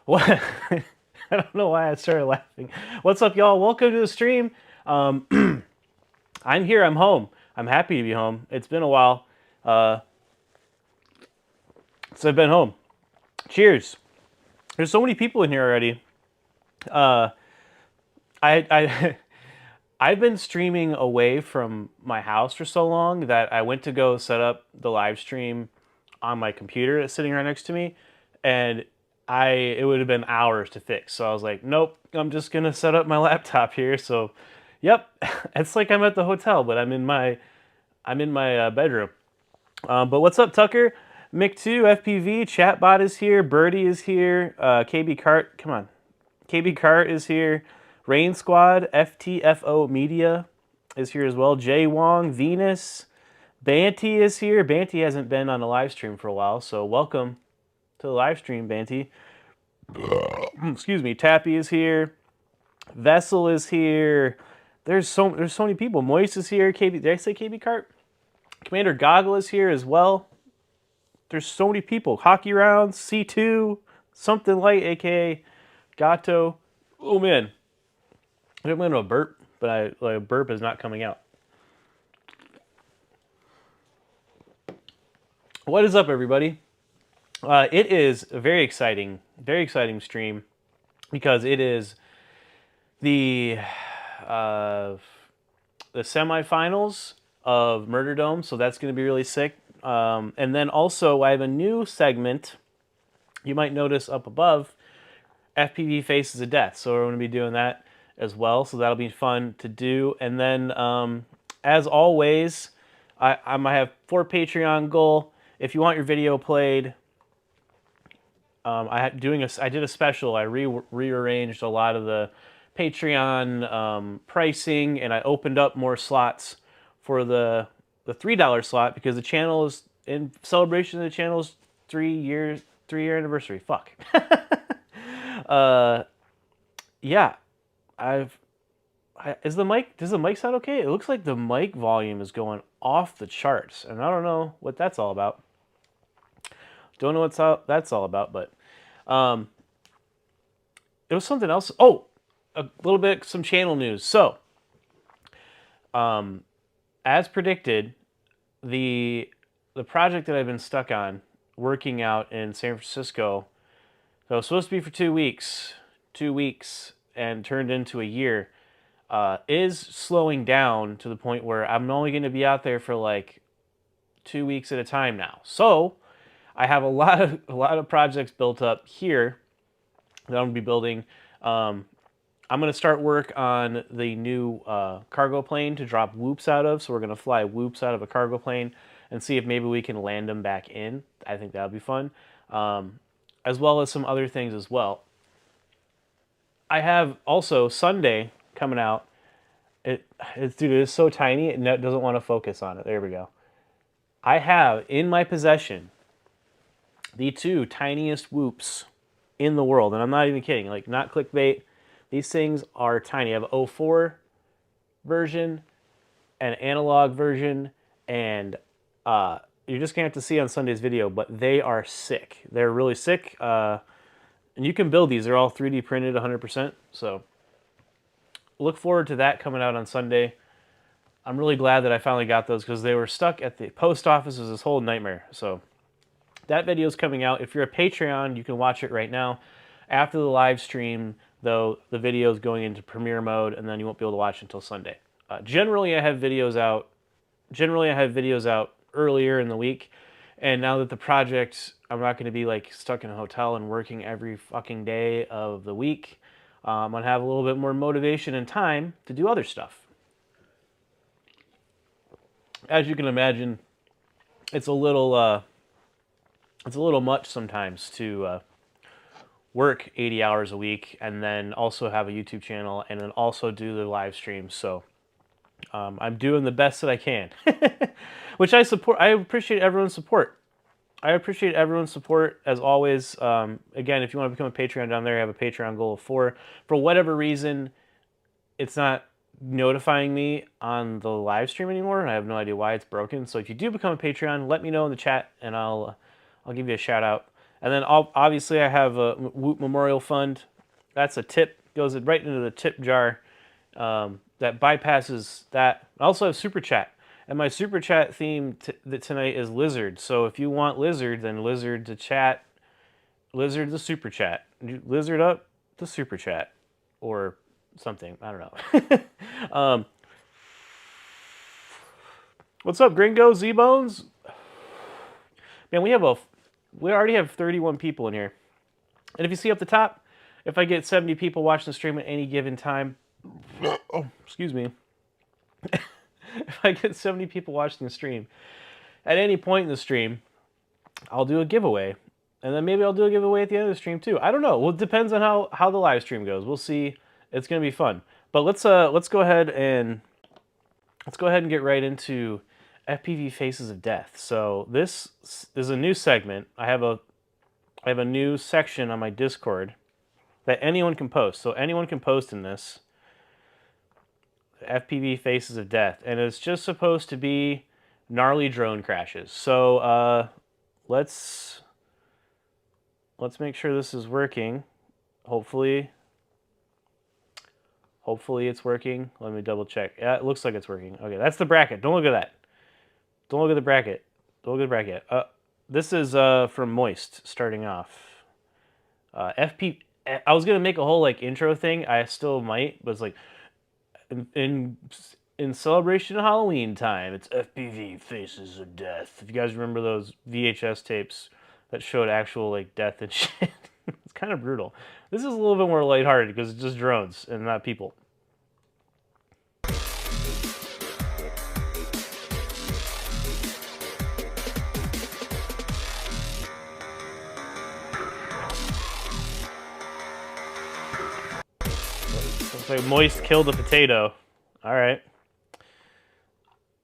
What? I don't know why I started laughing. What's up, y'all? Welcome to the stream. I'm here. I'm home. I'm happy to be home. It's been a while since I've been home. Cheers. There's so many people in here already. Uh, I I've been streaming away from my house for so long that I went to go set up the live stream on my computer that's sitting right next to me, and it would have been hours to fix. So I was like, nope, I'm just gonna set up my laptop here. So, yep, it's like I'm at the hotel, but I'm in my bedroom. But what's up, Tucker? Mick2, FPV, Chatbot is here, Birdie is here, KB Cart, come on, KB Cart is here, Rain Squad, FTFO Media is here as well, Jay Wong, Venus, Banty is here. Banty hasn't been on a live stream for a while, so welcome to the live stream, Banty. Excuse me. Tappy is here. Vessel is here. There's so many people. Moist is here. KB, did I say KB Cart? Commander Goggle is here as well. There's so many people. Hockey Rounds, C2, Something Light, aka Gato. Oh man, I didn't want to burp, but a burp is not coming out. What is up, everybody? It is a very exciting stream because it is the semifinals of Murderdome, so that's going to be really sick. And then also, I have a new segment. You might notice up above, FPV Faces of Death. So we're going to be doing that as well. So that'll be fun to do. And then, as always, I might have 4 Patreon goal. If you want your video played, I did a special. I rearranged a lot of the Patreon pricing, and I opened up more slots for the $3 slot because the channel is in celebration of the channel's 3-year anniversary. Fuck. Yeah, does the mic sound okay? It looks like the mic volume is going off the charts, and I don't know what that's all about. Don't know that's all about, but it was something else. Oh, a little bit some channel news. So, as predicted, the project that I've been stuck on working out in San Francisco, that was supposed to be for 2 weeks, and turned into a year, is slowing down to the point where I'm only going to be out there for like 2 weeks at a time now. So I have a lot of projects built up here that I'm gonna be building. I'm gonna start work on the new cargo plane to drop whoops out of. So we're gonna fly whoops out of a cargo plane and see if maybe we can land them back in. I think that would be fun, as well as some other things as well. I have also Sunday coming out. Dude, it is so tiny it doesn't want to focus on it. There we go. I have in my possession the 2 tiniest whoops in the world, and I'm not even kidding. Like, not clickbait. These things are tiny. I have an 04 version, an analog version, and you're just gonna have to see on Sunday's video. But they are sick. They're really sick, and you can build these. They're all 3D printed, 100%. So look forward to that coming out on Sunday. I'm really glad that I finally got those because they were stuck at the post office. It was this whole nightmare. So that video is coming out. If you're a Patreon, you can watch it right now. After the live stream, though, the video is going into premiere mode, and then you won't be able to watch until Sunday. Generally, I have videos out. Earlier in the week, and now that the project, I'm not going to be like stuck in a hotel and working every fucking day of the week. I'm gonna have a little bit more motivation and time to do other stuff. As you can imagine, it's a little much sometimes to work 80 hours a week and then also have a YouTube channel and then also do the live streams. So I'm doing the best that I can, which I support. I appreciate everyone's support. As always. Again, if you want to become a Patreon down there, I have a Patreon goal of 4. For whatever reason, it's not notifying me on the live stream anymore, and I have no idea why it's broken. So if you do become a Patreon, let me know in the chat, and I'll give you a shout out And then obviously I have a Whoop Memorial Fund. That's a tip, goes right into the tip jar. That bypasses that. I also have Super Chat. And my Super Chat theme tonight is Lizard. So if you want Lizard, then Lizard to chat. Lizard the Super Chat. Lizard up the Super Chat. Or something. I don't know. What's up, Gringo? Z-Bones? Man, we already have 31 people in here. And if you see up the top, if I get 70 people watching the stream at any given time, oh, excuse me. If I get 70 people watching the stream, at any point in the stream, I'll do a giveaway. And then maybe I'll do a giveaway at the end of the stream too. I don't know. Well, it depends on how the live stream goes. We'll see. It's going to be fun. But let's go ahead and get right into FPV Faces of Death. So this is a new segment. I have a new section on my Discord that anyone can post. So anyone can post in this. FPV Faces of Death. And it's just supposed to be gnarly drone crashes. So let's make sure this is working. Hopefully it's working. Let me double check. Yeah, it looks like it's working. Okay, that's the bracket. Don't look at that. Don't look at the bracket. Don't look at the bracket. This is from Moist starting off. I was gonna make a whole like intro thing. I still might, but it's like in celebration of Halloween time, it's FPV Faces of Death. If you guys remember those VHS tapes that showed actual like death and shit, it's kind of brutal. This is a little bit more lighthearted because it's just drones and not people. Looks like Moist killed a potato. All right.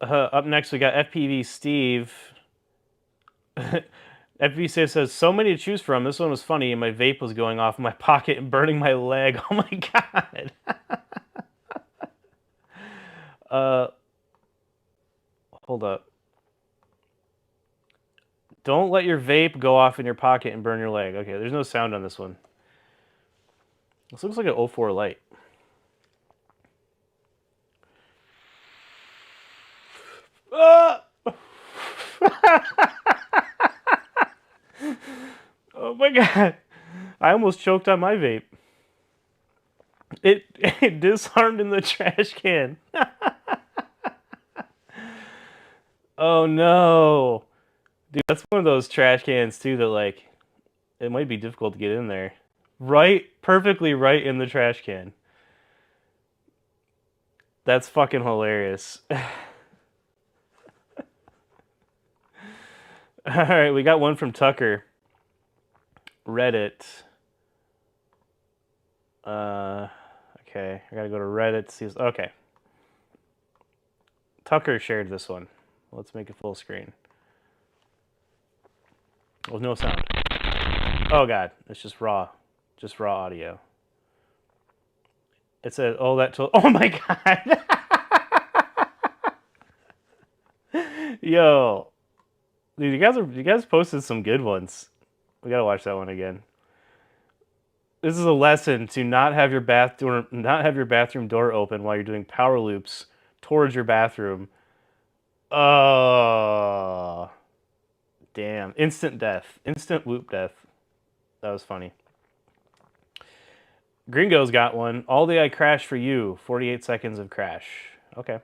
Up next, we got FPV Steve. FPV Steve says, so many to choose from. This one was funny, and my vape was going off in my pocket and burning my leg. Oh my god. Hold up. Don't let your vape go off in your pocket and burn your leg. Okay, there's no sound on this one. This looks like an 04 light. Oh my god. I almost choked on my vape. It disarmed in the trash can. Oh no. Dude, that's one of those trash cans too that like, it might be difficult to get in there. Perfectly right in the trash can. That's fucking hilarious. Alright, we got one from Tucker. Reddit. Okay, I gotta go to Reddit to see this. Okay. Tucker shared this one. Let's make it full screen. With no sound. Oh god, it's just raw audio. It said, oh my god! Yo. Dude, you guys posted some good ones. We gotta watch that one again. This is a lesson to not have your bathroom door open while you're doing power loops towards your bathroom. Oh, damn! Instant death, instant whoop death. That was funny. Gringo's got one. All day I crash for you. 48 seconds of crash. Okay.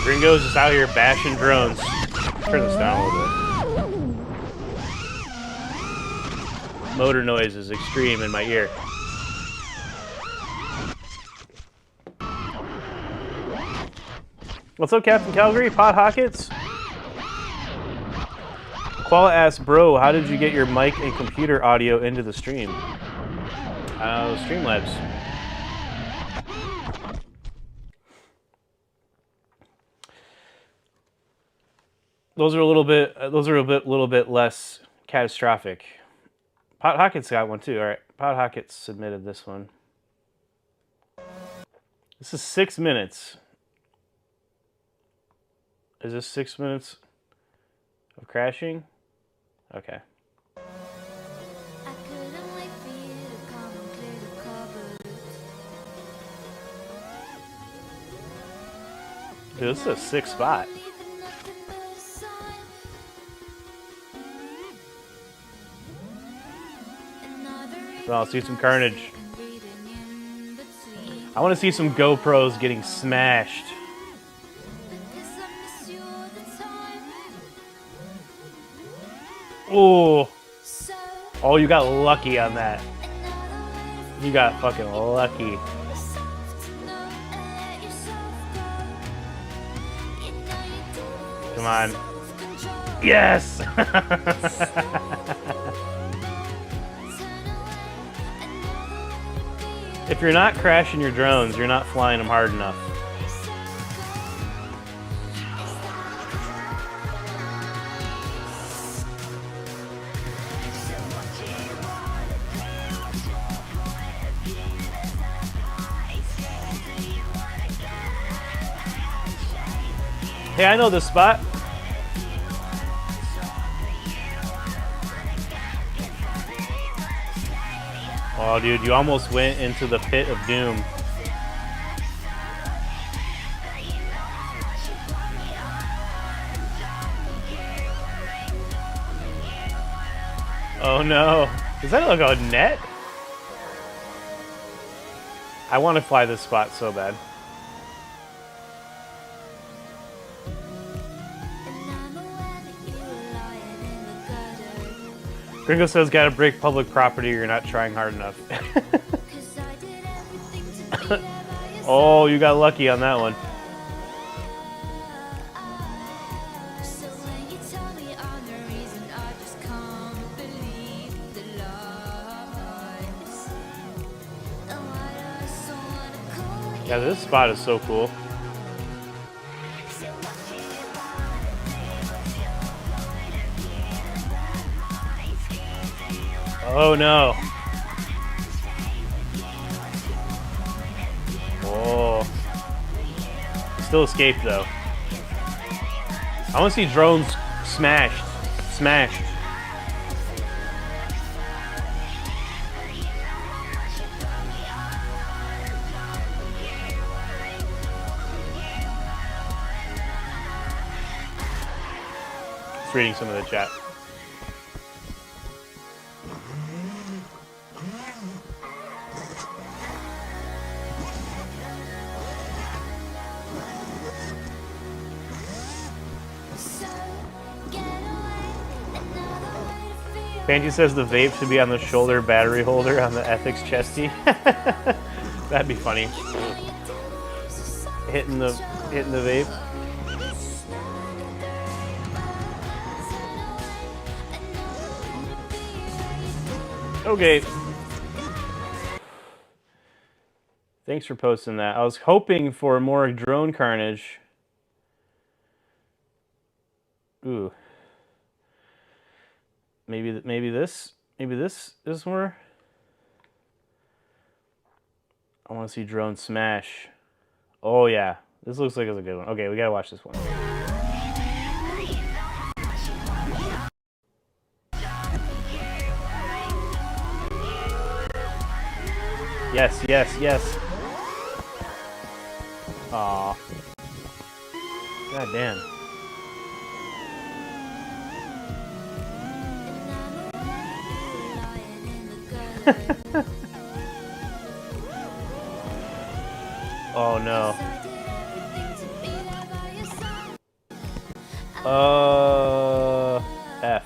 Gringo's just out here bashing drones. Turn this down a little bit. Motor noise is extreme in my ear. What's up, Captain Calgary? Pot Hockets? Koala asks, bro, how did you get your mic and computer audio into the stream? Streamlabs. Those are a little bit less catastrophic. Pot Hocket's got one too. All right, Pot Hocket submitted this one. This is 6 minutes. Is this 6 minutes of crashing? Okay. Dude, this is a sick spot. So I'll see some carnage. I want to see some GoPros getting smashed. Oh. Oh, you got lucky on that. You got fucking lucky. Come on. Yes! If you're not crashing your drones, you're not flying them hard enough. Hey, I know this spot. Oh, dude, you almost went into the pit of doom. Oh no. Is that like a net? I want to fly this spot so bad. Gringo says, gotta break public property, you're not trying hard enough. Oh, you got lucky on that one. Yeah, this spot is so cool. Oh no. Oh. Still escaped though. I want to see drones smashed. Smashed. Just reading some of the chat. Banji says the vape should be on the shoulder battery holder on the Ethics chesty. That'd be funny. Hitting the vape. Okay. Thanks for posting that. I was hoping for more drone carnage. Ooh. Maybe this is more. I want to see drone smash. Oh yeah, this looks like it's a good one. Okay, we gotta watch this one. Yes, yes, yes. Aw. God damn. Oh no. F.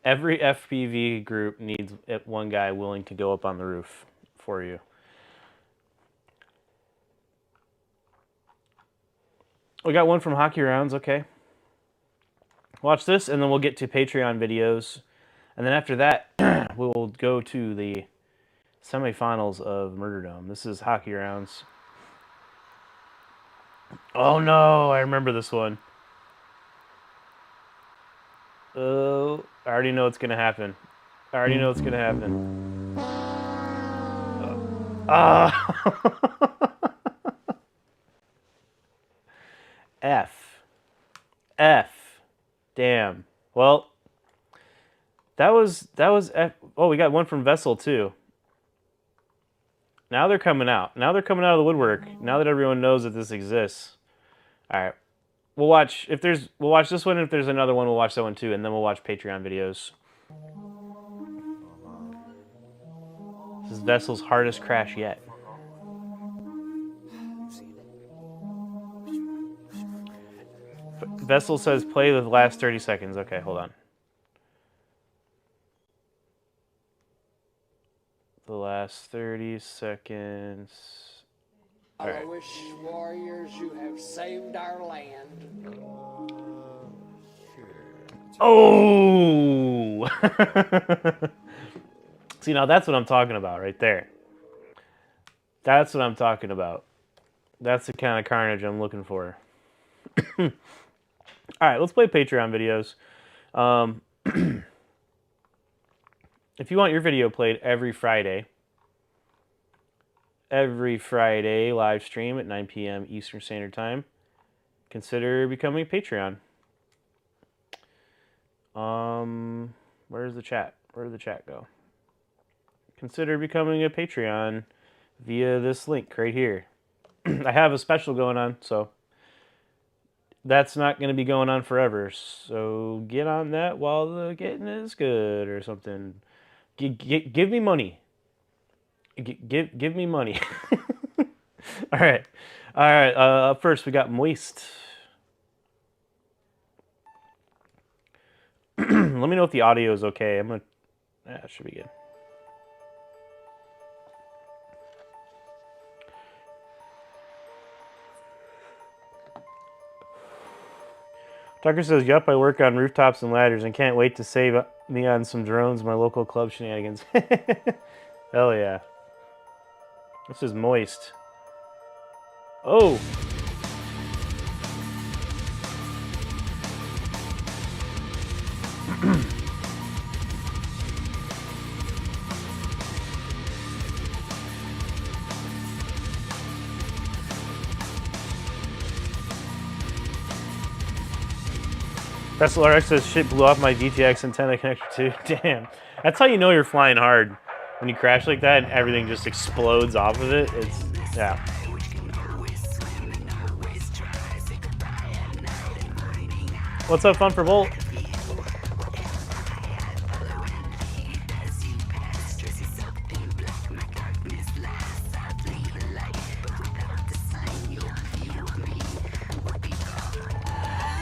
Every FPV group needs one guy willing to go up on the roof for you. We got one from Hockey Rounds, okay. Watch this, and then we'll get to Patreon videos. And then after that, we'll go to the Semifinals of Murderdome. This is hockey rounds. Oh no, I remember this one. Oh, I already know what's gonna happen. I already know what's gonna happen. F. F. Damn. Well, that was F. Oh, we got one from Vessel too. Now they're coming out. Now they're coming out of the woodwork. Now that everyone knows that this exists. All right. We'll watch this one. If there's another one, we'll watch that one too, and then we'll watch Patreon videos. This is Vessel's hardest crash yet. Vessel says play the last 30 seconds. Okay, hold on. The last 30 seconds. All right. Wish warriors, you have saved our land. Oh! See, now that's what I'm talking about right there. That's what I'm talking about. That's the kind of carnage I'm looking for. All right, let's play Patreon videos. If you want your video played every Friday live stream at 9 p.m. Eastern Standard Time, consider becoming a Patreon. Where's the chat? Where did the chat go? Consider becoming a Patreon via this link right here. I have a special going on, so that's not going to be going on forever. So get on that while the getting is good or something. Give me money. Give me money. All right. Up first, we got Moist. Let me know if the audio is okay. That should be good. Tucker says, yup, I work on rooftops and ladders and can't wait to save me on some drones, my local club shenanigans. Hell yeah. This is Moist. Oh! Vessel RX says, shit blew off my GTX antenna connector too. Damn. That's how you know you're flying hard. When you crash like that and everything just explodes off of it, yeah. What's up, Fun for Volt?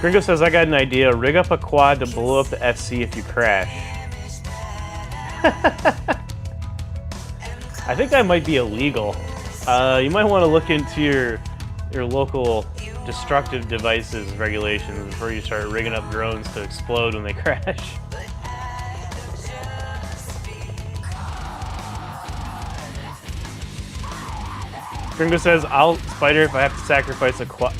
Gringo says, I got an idea. Rig up a quad to blow up the FC if you crash. I think that might be illegal. You might want to look into your local destructive devices regulations before you start rigging up drones to explode when they crash. Gringo says, I'll spider if I have to sacrifice a quad.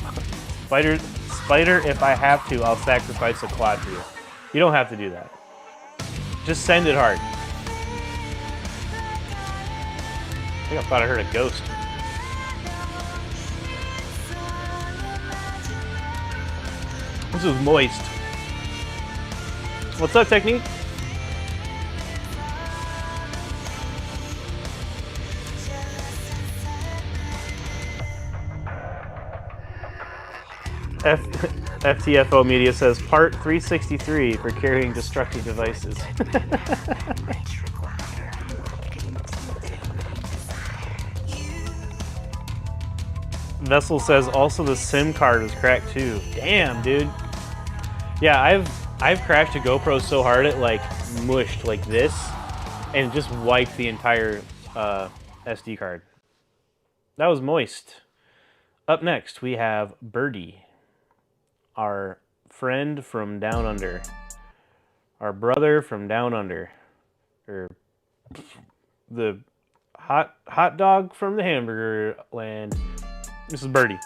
Spider, if I have to, I'll sacrifice a quad for you. You don't have to do that. Just send it hard. I think I thought I heard a ghost. This is Moist. What's up, Technique? FTFO Media says, part 363 for carrying destructive devices. Vessel says, also the SIM card was cracked too. Damn, dude. Yeah, I've crashed a GoPro so hard it like mushed like this and just wiped the entire SD card. That was Moist. Up next, we have Birdie. Our friend from down under. Our brother from down under. Or the Hot dog from the hamburger land. This is Birdie.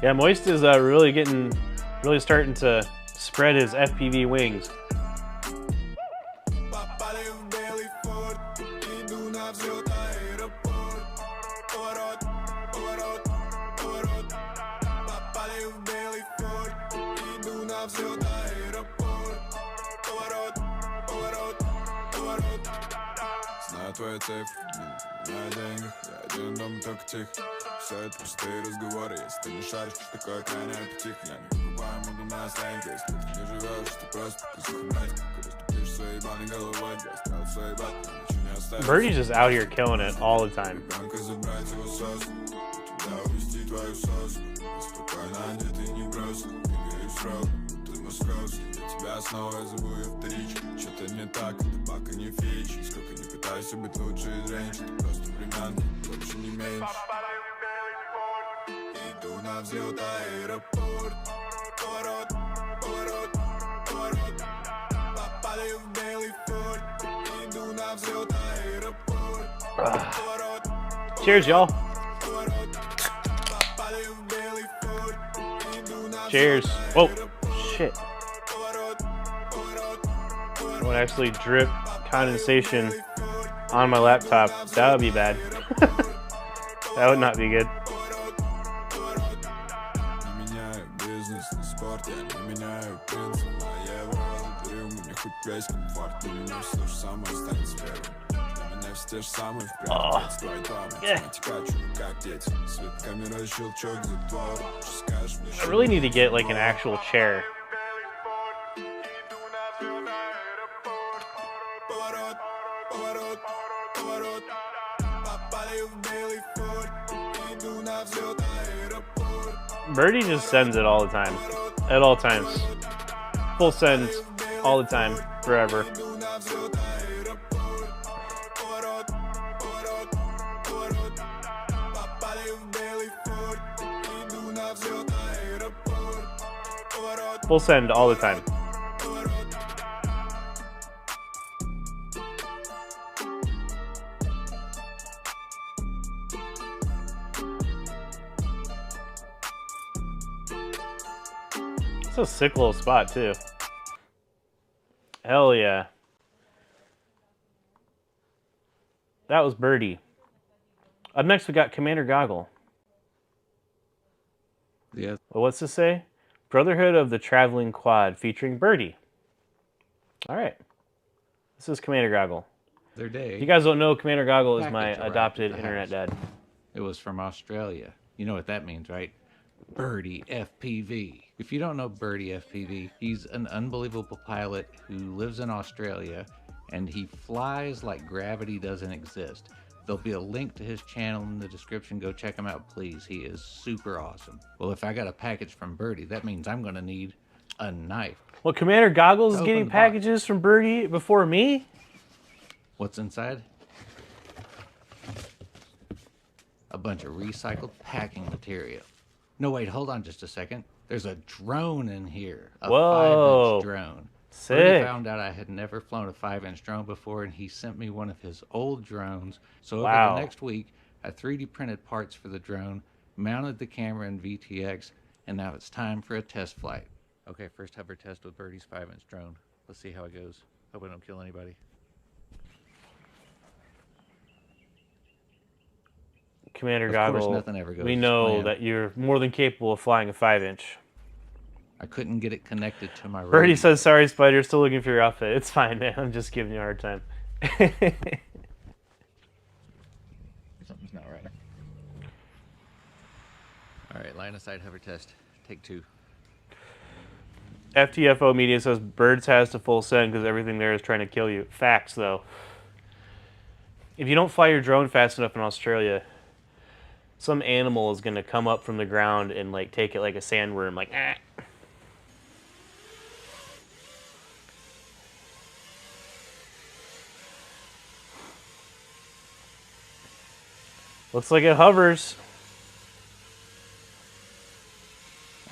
Yeah, Moist is really starting to spread his FPV wings. Твоя цепь, на деньгах, я один дома только тихо. Все это пустые разговоры, если ты не шаришь, что такое крайняя птиха. Я не покупаю моду на останки, если ты не живешь, ты просто захумять. Когда ступишь своей ебаной головой, я стал своей батой, ничего не оставишь. Birdie's just out here killing it all the time. Ребенка забрать его сос, тебя увести твою сос. Спокойно, где ты не брос, двигаюсь в рот, ты московский. Тебя снова я зову я вторичку. Что-то не так, это пока не фич. Сколько не пытайся быть лучше из рейндж, ты просто временный, больше не меньше. Иду на взлет аэропорт. Поворот, поворот, поворот. Попали в белый форт. Иду на взлет аэропорт. Поворот. Cheers, y'all. Cheers. Whoa, shit. I would actually drip condensation on my laptop. That would be bad. That would not be good. Oh. Yeah. I really need to get like an actual chair. Birdie just sends it all the time. At all times. Full sends all the time. Forever. Full send all the time. It's a sick little spot too. Hell yeah. That was Birdie. Up next we got Commander Goggle. Yeah. Well, what's this say? Brotherhood of the Traveling Quad featuring Birdie. Alright. This is Commander Goggle. Their day. If you guys don't know, Commander Goggle is my Package arrived adopted at the internet house. dad. It was from Australia. You know what that means, right? Birdie FPV. If you don't know Birdie FPV, he's an unbelievable pilot who lives in Australia and he flies like gravity doesn't exist. There'll be a link to his channel in the description. Go check him out, please. He is super awesome. Well, if I got a package from Birdie, that means I'm going to need a knife. Well, Commander Goggles is Open getting the box. packages from Birdie before me? What's inside? A bunch of recycled packing material. No, wait, hold on just a second. There's a drone in here. A Whoa. 5-inch drone. Sick. Birdie found out I had never flown a 5-inch drone before, and he sent me one of his old drones. So over Wow. the next week, I 3D printed parts for the drone, mounted the camera in VTX, and now it's time for a test flight. Okay, first hover test with Birdie's 5-inch drone. Let's see how it goes. Hope I don't kill anybody. Commander Of Goggle, course, nothing ever goes we as know planned. that you're more than capable of flying a 5-inch. I couldn't get it connected to my Birdie radio. says, sorry, Spider, still looking for your outfit. It's fine, man. I'm just giving you a hard time. Something's not right. All right, line of sight hover test. Take 2. FTFO Media says, Birds has to full send because everything there is trying to kill you. Facts, though. If you don't fly your drone fast enough in Australia, some animal is going to come up from the ground and like take it like a sandworm, like, ah. Looks like it hovers.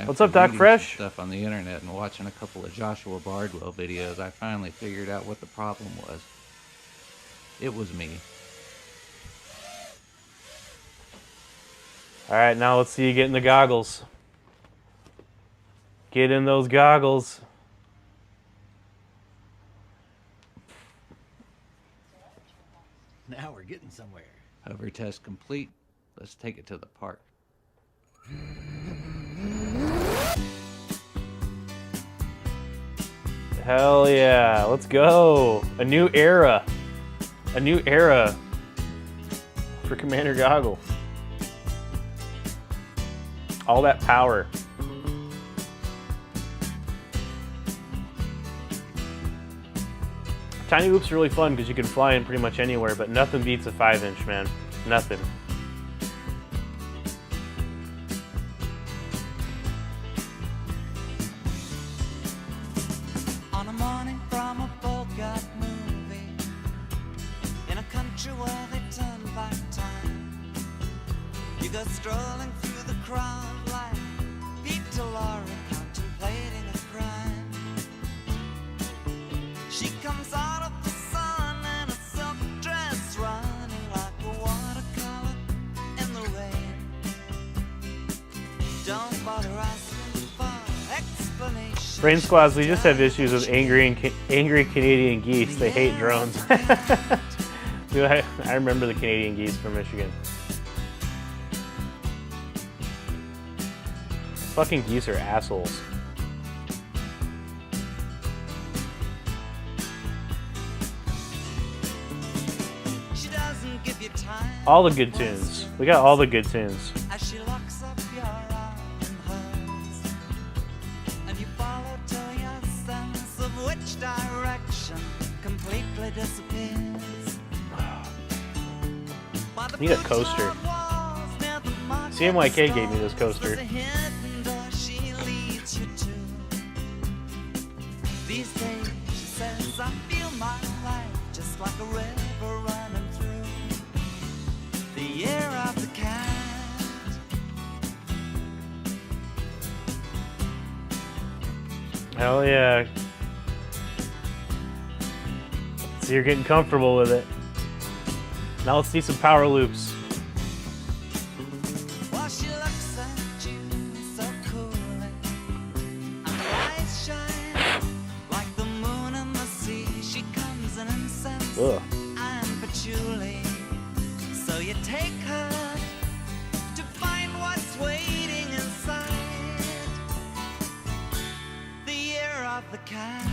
What's up, Doc reading Fresh? some stuff on the internet and watching a couple of Joshua Bardwell videos, I finally figured out what the problem was. It was me. Alright, now let's see you get in the goggles. Get in those goggles. Now we're getting somewhere. Hover test complete. Let's take it to the park. Hell yeah, let's go. A new era. A new era for Commander Goggle. All that power. Tiny Loop's really fun because you can fly in pretty much anywhere, but nothing beats a 5-inch, man. Nothing. On a morning from a Bogart movie, in a country where they turn back time, you go strolling through the crowd like Peter Lorre contemplating a crime. She comes out of the sun in a silk dress, running like a watercolor in the rain. Don't bother asking for explanations. Brain Squads, we just have issues with angry Canadian geese. They hate drones. Dude, I remember the Canadian geese from Michigan. Fucking geese are assholes. She doesn't give you time. All the good tunes. We got all the good tunes. As she locks up your arm in hers, and you follow till your sense of which direction completely disappears. By the Need a coaster. walls near the market CMYK gave me this coaster. there's a hidden door she leads you to. These days, she says, I feel my life just like a river running through the year of the cat. Hell yeah. So you're getting comfortable with it. Now let's see some power loops. While she looks at you so coolly, and her eyes shine like the moon and the sea. She comes in incense Ugh. and patchouli. So you take her to find what's waiting inside the year of the cat.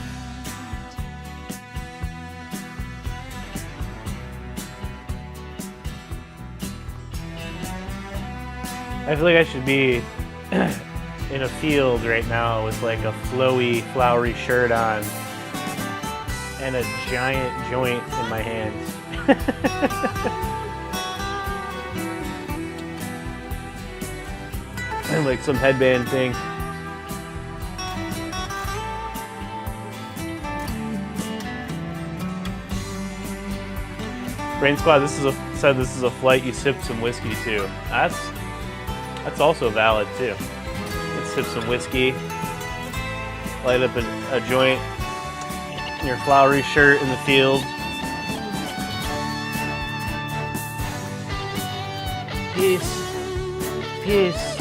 I feel like I should be in a field right now with like a flowy, flowery shirt on and a giant joint in my hands. And like some headband thing. Brain Squad, said this is a flight you sipped some whiskey to. That's also valid too. Let's sip some whiskey, light up a joint in your flowery shirt in the field. Peace. Peace.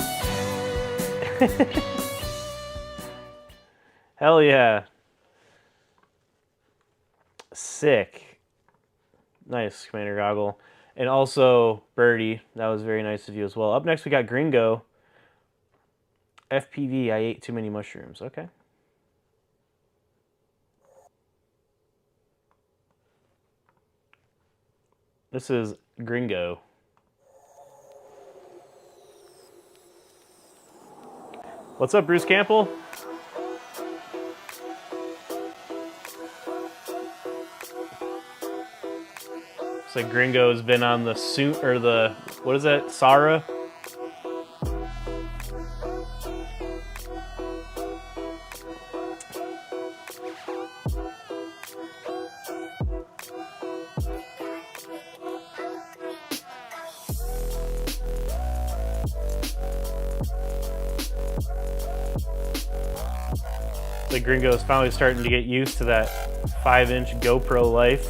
Hell yeah. Sick. Nice, Commander Goggle. And also, Birdie, that was very nice of you as well. Up next, we got Gringo. FPV, I ate too many mushrooms. Okay. This is Gringo. What's up, Bruce Campbell? Looks like Gringo's been on the suit or the, what is that, Sarah? the gringo is finally starting to get used to that 5-inch GoPro life.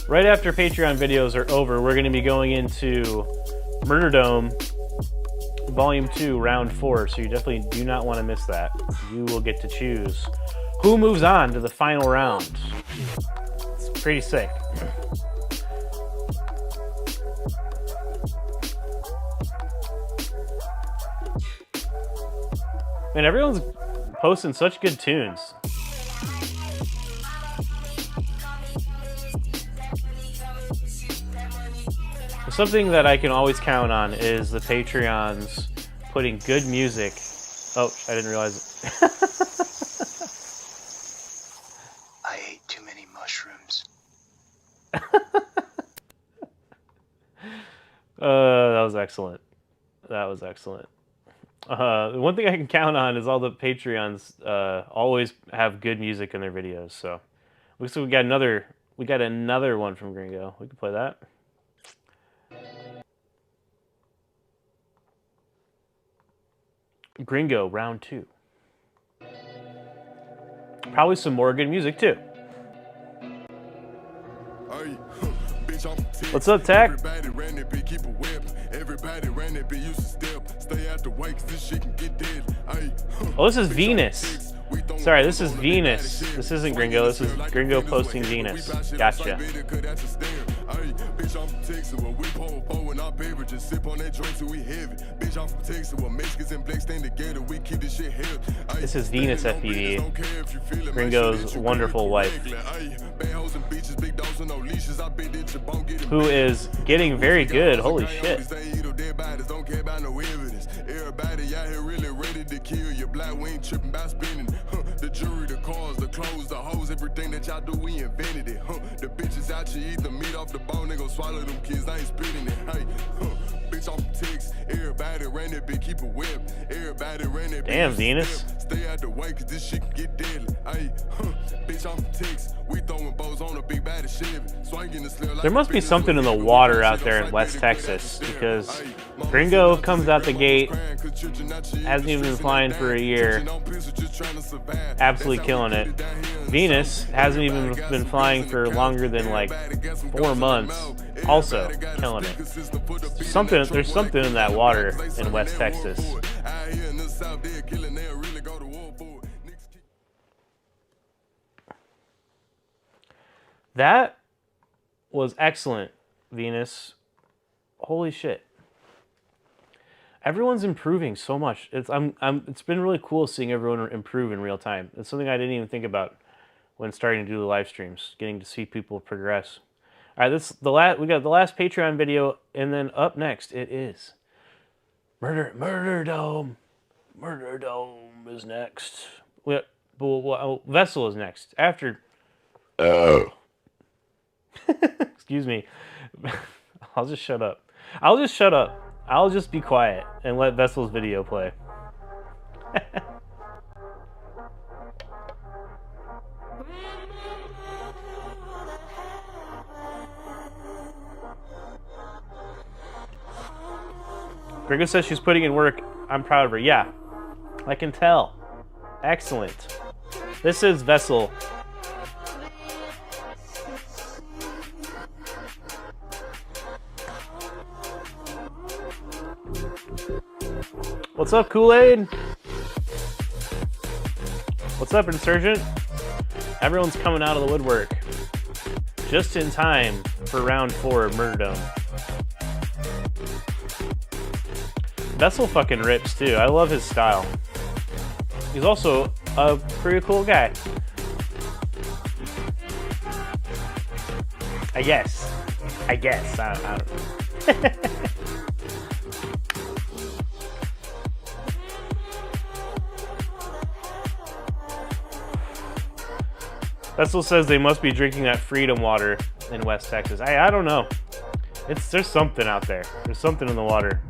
Right after Patreon videos are over, we're going to be going into Murderdome Volume 2, Round 4, so you definitely do not want to miss that. You will get to choose who moves on to the final round. It's pretty sick. Man, everyone's posting such good tunes. Something that I can always count on is the Patreons putting good music. Oh, I didn't realize it. I ate too many mushrooms. That was excellent. That was excellent. One thing I can count on is all the Patreons always have good music in their videos. So looks like we got another one from Gringo. We can play that. Gringo, round 2. Probably some more good music too. What's up, Tech? Oh, this is Venus. Sorry, this is Venus. This isn't Gringo. This is Gringo posting Venus. Gotcha. This is Venus FPV, Gringo's wonderful wife, who is getting very good. Holy shit. Everybody out here really ready to kill you. Black, we ain't tripping by spinning. The jewelry, the cars, the clothes, the hoes, everything that y'all do, we invented it. The bitches out here eat the meat off the bone, they gon' swallow them kids, I ain't spitting it. Hey, bitch off the ticks. Everybody ran that bitch, keep a whip. Everybody ran that bitch. Damn, Venus. Stay out the way, cause this shit can get deadly. Hey, bitch off the ticks. We throwing bows on a big body Chevy. Swinging the slip like there must be something in the water out there in West Texas, because Gringo comes out the gate, hasn't even been flying for a year, absolutely killing it. Venus hasn't even been flying for longer than like 4 months, also killing it. There's something in that water in West Texas. That was excellent, Venus. Holy shit. Everyone's improving so much. It's been really cool seeing everyone improve in real time. It's something I didn't even think about when starting to do the live streams, getting to see people progress. All right, we got the last Patreon video, and then up next it is Murderdome. Murderdome is next. Vessel is next after. Oh. Excuse me. I'll just shut up. I'll just be quiet and let Vessel's video play. Gringo says she's putting in work. I'm proud of her. Yeah, I can tell. Excellent. This is Vessel. What's up, Kool-Aid? What's up, Insurgent? Everyone's coming out of the woodwork. Just in time for round 4 of Murderdome. Vessel fucking rips too. I love his style. He's also a pretty cool guy. I guess. I don't know. Vessel says they must be drinking that freedom water in West Texas. I don't know. There's something out there. There's something in the water.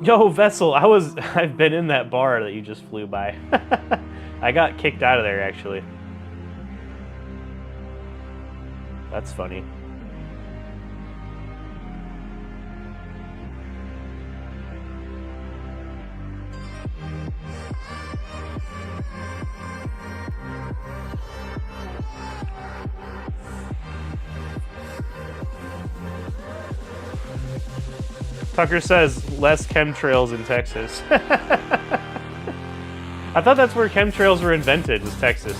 Yo, Vessel, I've been in that bar that you just flew by. I got kicked out of there, actually. That's funny. Tucker says less chemtrails in Texas. I thought that's where chemtrails were invented, was Texas.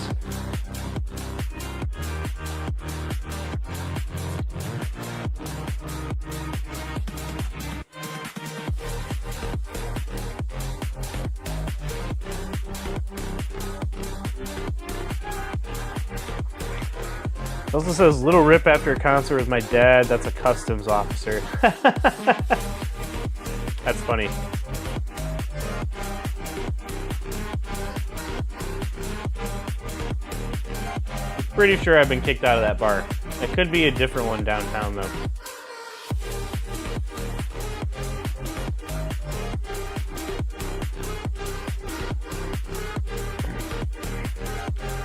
It also says little rip after a concert with my dad. That's a customs officer. That's funny. Pretty sure I've been kicked out of that bar. It could be a different one downtown though.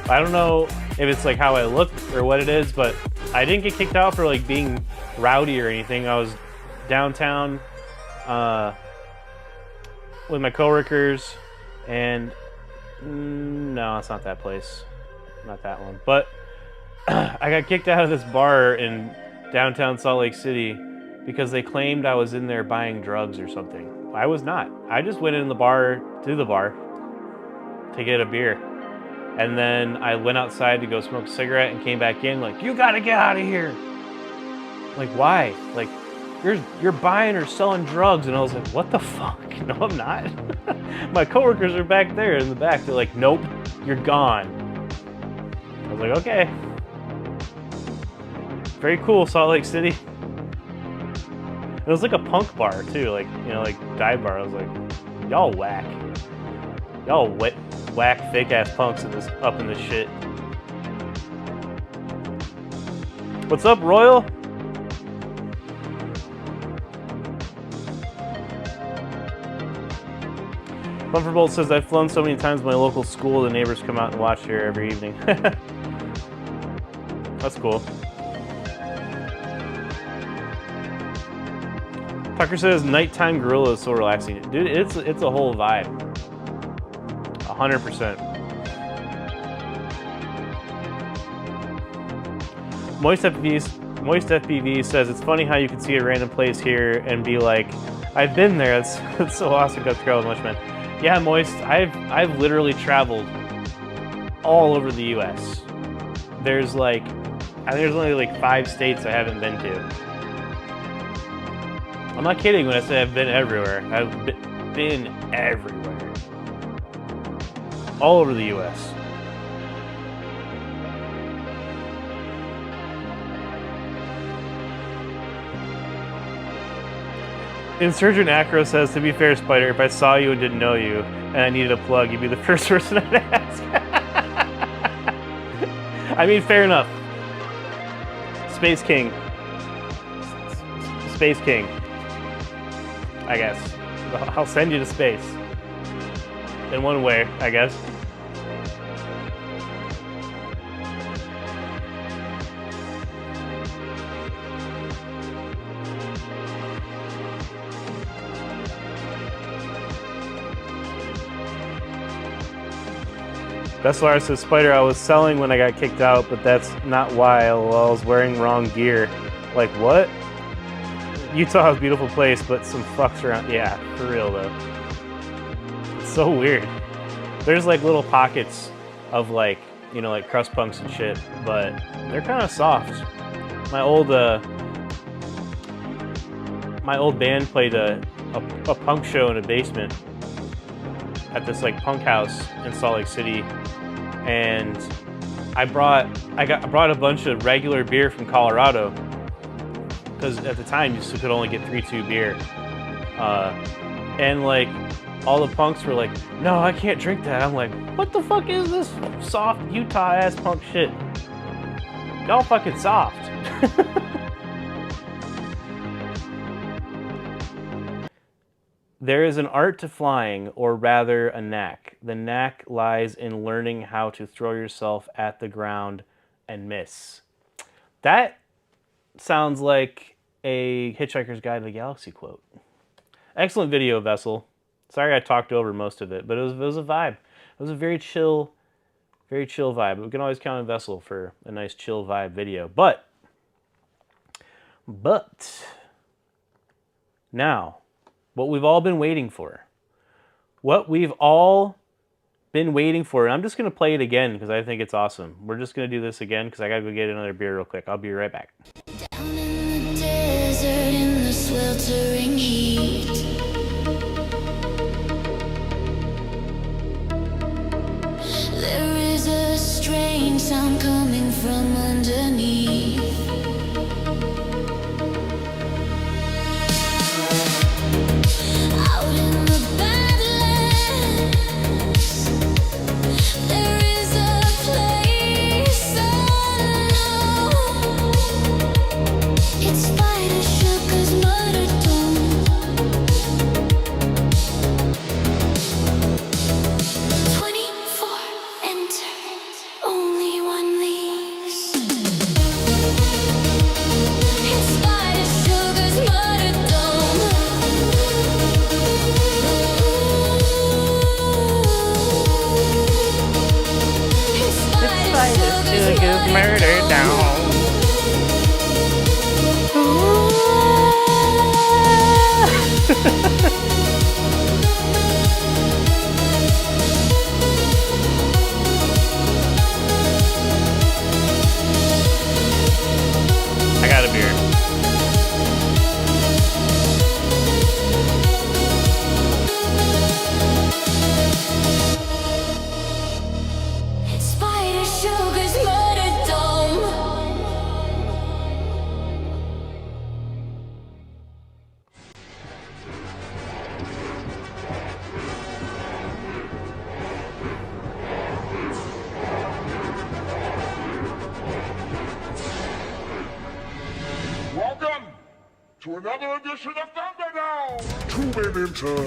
I don't know if it's like how I look or what it is, but I didn't get kicked out for like being rowdy or anything. I was downtown with my coworkers, and no, it's not that place, not that one. But I got kicked out of this bar in downtown Salt Lake City because they claimed I was in there buying drugs or something. I was not. I just went in the bar to get a beer. And then I went outside to go smoke a cigarette and came back in like, you gotta get out of here. Like, why? Like, you're buying or selling drugs. And I was like, what the fuck? No, I'm not. My coworkers are back there in the back. They're like, nope, you're gone. I was like, okay. Very cool, Salt Lake City. It was like a punk bar too, like, you know, like dive bar. I was like, y'all whack. Y'all whack fake ass punks in this, up in this shit. What's up, Royal? Comfortable says I've flown so many times my local school, the neighbors come out and watch here every evening. That's cool. Tucker says nighttime gorilla is so relaxing. Dude, it's a whole vibe. 100%. Moist FPV says it's funny how you can see a random place here and be like, I've been there. That's so awesome. Got to travel much, man. Yeah, Moist. I've literally traveled all over the U.S. There's like, I think there's only like 5 states I haven't been to. I'm not kidding when I say I've been everywhere. I've been everywhere. All over the U.S. Insurgent Acro says, to be fair, Spider, if I saw you and didn't know you and I needed a plug, you'd be the first person I'd ask. I mean, fair enough. Space King. Space King. I guess. I'll send you to space. In one way, I guess. Bestlar says, Spider, I was selling when I got kicked out, but that's not why. I was wearing wrong gear. Like, what? Utah is a beautiful place, but some fucks around. Yeah, for real, though. It's so weird. There's, like, little pockets of, like, you know, like, crust punks and shit, but they're kind of soft. My old band played a punk show in a basement at this, like, punk house in Salt Lake City. And I brought a bunch of regular beer from Colorado because at the time you still could only get 3.2 beer, and like all the punks were like, "No, I can't drink that." I'm like, "What the fuck is this soft Utah ass punk shit? Y'all fucking soft." There is an art to flying, or rather a knack. The knack lies in learning how to throw yourself at the ground and miss. That sounds like a Hitchhiker's Guide to the Galaxy quote. Excellent video, Vessel. Sorry I talked over most of it, but it was a vibe. It was a very chill vibe. We can always count on Vessel for a nice chill vibe video. But now, what we've all been waiting for. What we've all been waiting for. And I'm just going to play it again because I think it's awesome. We're just going to do this again because I got to go get another beer real quick. I'll be right back. Down in the desert in the sweltering heat, there is a strange sound coming from underneath. Out in the badlands, there is a place unknown. It's spider sugar's Murderdome. 24 enter, only one leaves. It's spider sugar's Murderdome. It's spider sugar's Murderdome. I got a beer. It's spider sugar's Murderdome. Welcome to another edition of Thunderdome! 2 men enter,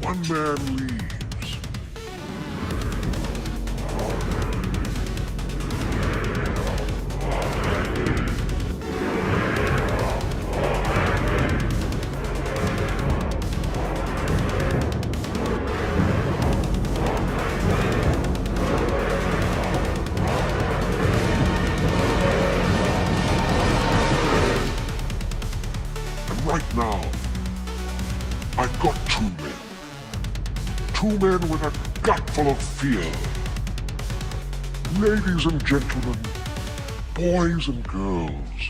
1 man leaves. And right now, I've got 2 men. 2 men with a gut full of fear. Ladies and gentlemen, boys and girls,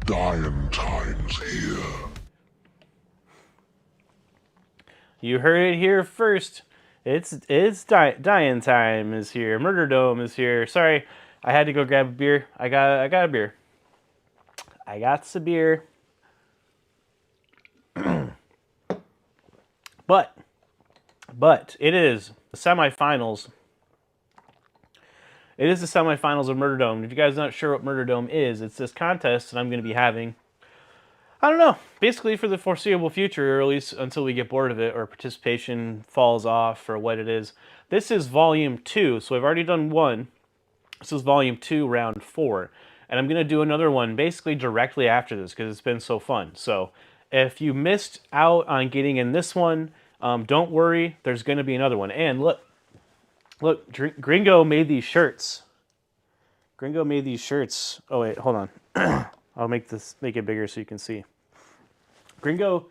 dying times here. You heard it here first. It's dying time is here. Murderdome is here. Sorry, I had to go grab a beer. I got a beer. I got some beer. But it is the semifinals. It is the semifinals of Murderdome. If you guys are not sure what Murderdome is, it's this contest that I'm going to be having. I don't know, basically for the foreseeable future, or at least until we get bored of it or participation falls off or what it is. This is volume 2, so I've already done 1. This is volume 2, round 4. And I'm going to do another one basically directly after this because it's been so fun. So if you missed out on getting in this one, don't worry, there's going to be another one. And look, Gringo made these shirts. Gringo made these shirts. Oh wait, hold on. I'll make it bigger so you can see. Gringo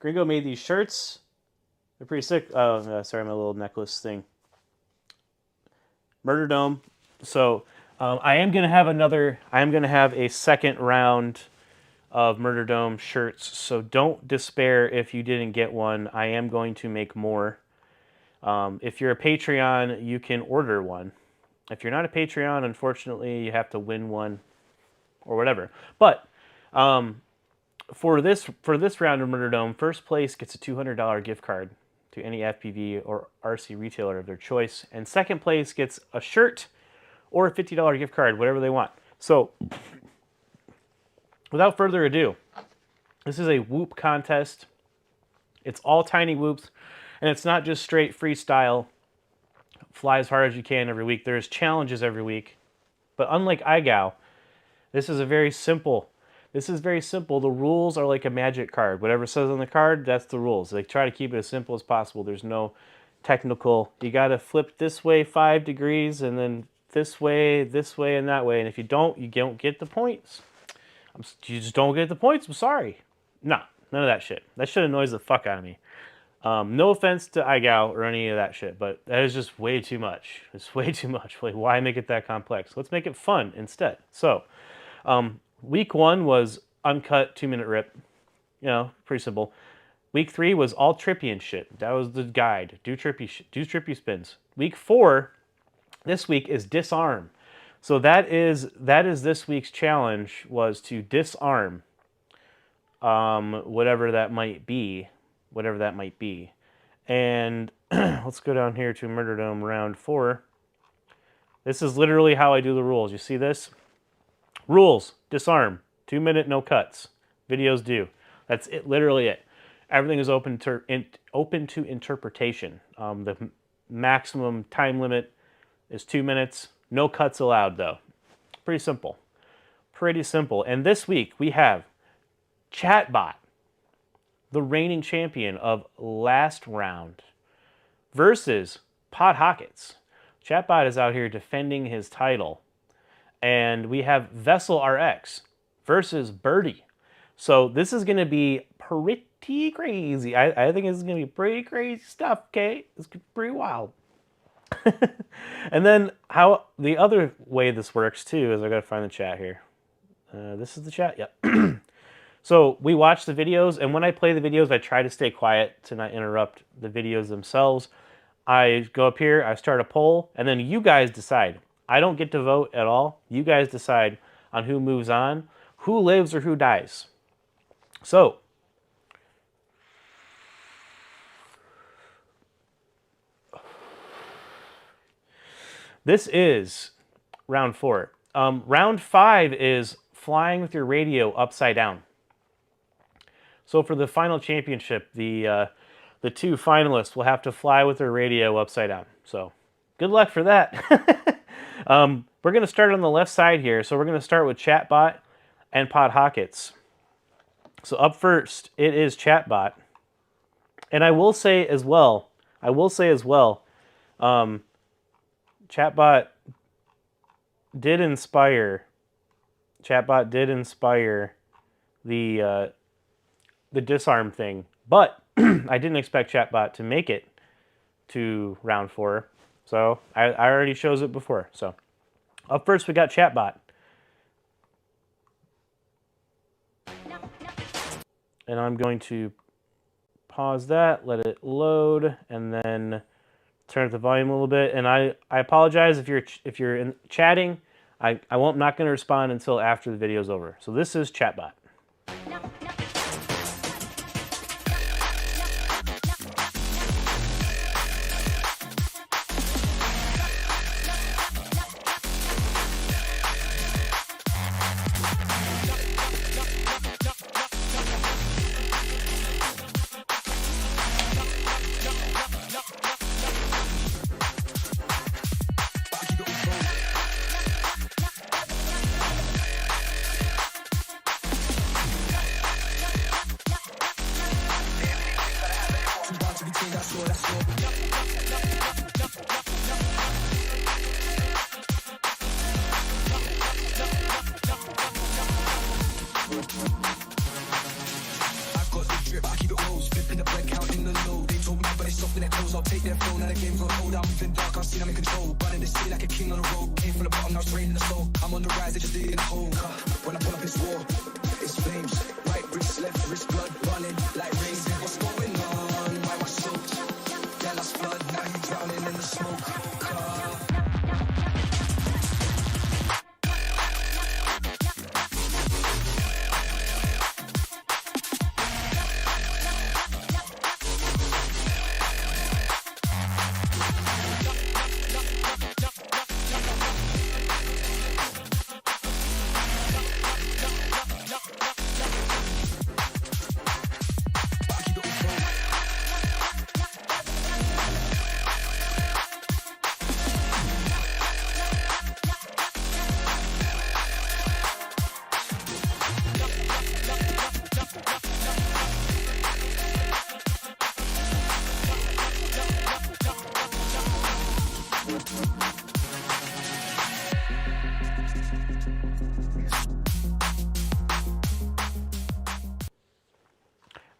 made these shirts. They're pretty sick. Oh, sorry, my little necklace thing. Murderdome. So I am gonna have a second round of Murderdome shirts. So don't despair if you didn't get one. I am going to make more. If you're a Patreon, you can order one. If you're not a Patreon, unfortunately, you have to win one or whatever. But for this round of Murderdome, first place gets a $200 gift card to any FPV or RC retailer of their choice, and second place gets a shirt or a $50 gift card, whatever they want. So, without further ado, This is a whoop contest. It's all tiny whoops, and it's not just straight freestyle, fly as hard as you can every week. There's challenges every week. But unlike iGow, this is very simple. The rules are like a magic card. Whatever says on the card, that's the rules. They try to keep it as simple as possible. There's no technical, you got to flip this way 5 degrees and then this way, and that way. And if you don't get the points. You just don't get the points. I'm sorry. No, none of that shit. That shit annoys the fuck out of me. No offense to iGow or any of that shit, but that is just way too much. It's way too much. Like, why make it that complex? Let's make it fun instead. So, week 1 was uncut 2-minute rip. You know, pretty simple. Week 3 was all trippy and shit. That was the guide. Do trippy spins. Week 4, this week, is disarm. So that is this week's challenge, was to disarm whatever that might be. And let's go down here to Murderdome round 4. This is literally how I do the rules. You see this? Rules, disarm, 2-minute, no cuts. Videos do. That's it, literally it. Everything is open to interpretation. The maximum time limit is 2 minutes. No cuts allowed, though. Pretty simple. And this week we have Chatbot, the reigning champion of last round, versus Pod Hockets. Chatbot is out here defending his title. And we have Vessel RX versus Birdie. So this is going to be pretty crazy. I think this is going to be pretty crazy stuff, okay? It's pretty wild. And then how the other way this works too is I got to find the chat here. This is the chat. Yep. So we watch the videos, and when I play the videos, I try to stay quiet to not interrupt the videos themselves. I go up here, I start a poll, and then you guys decide. I don't get to vote at all. You guys decide on who moves on, who lives or who dies. So, this is round 4. Round 5 is flying with your radio upside down. So for the final championship, the 2 finalists will have to fly with their radio upside down. So, good luck for that. We're going to start on the left side here. So we're going to start with Chatbot and Pod Hockets. So up first, it is Chatbot. And I will say as well, Chatbot did inspire the disarm thing, but I didn't expect Chatbot to make it to round 4. So I already chose it before. So up first we got Chatbot. And I'm going to pause that, let it load, and then turn up the volume a little bit. And I apologize if you're chatting. I'm not going to respond until after the video's over. So this is Chatbot.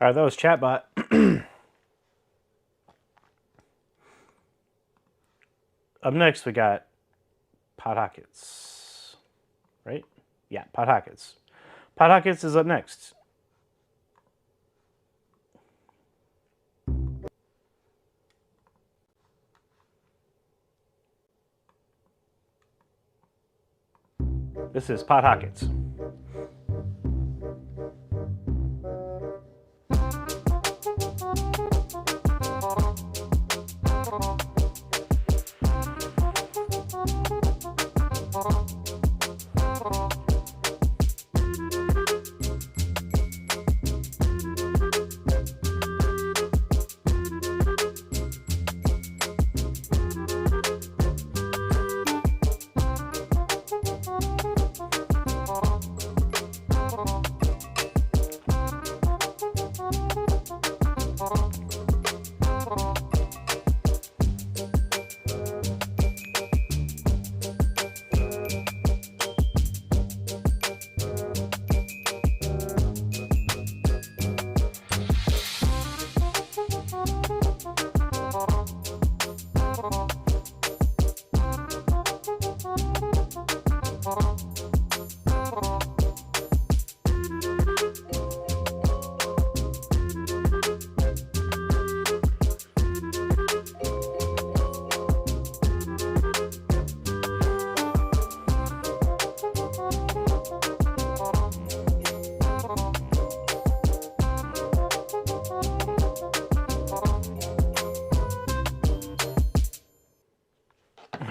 All right, that was Chatbot. Up next, we got Pot Hockets. Right? Yeah, Pot Hockets. Pot Hockets is up next. This is Pot Hockets.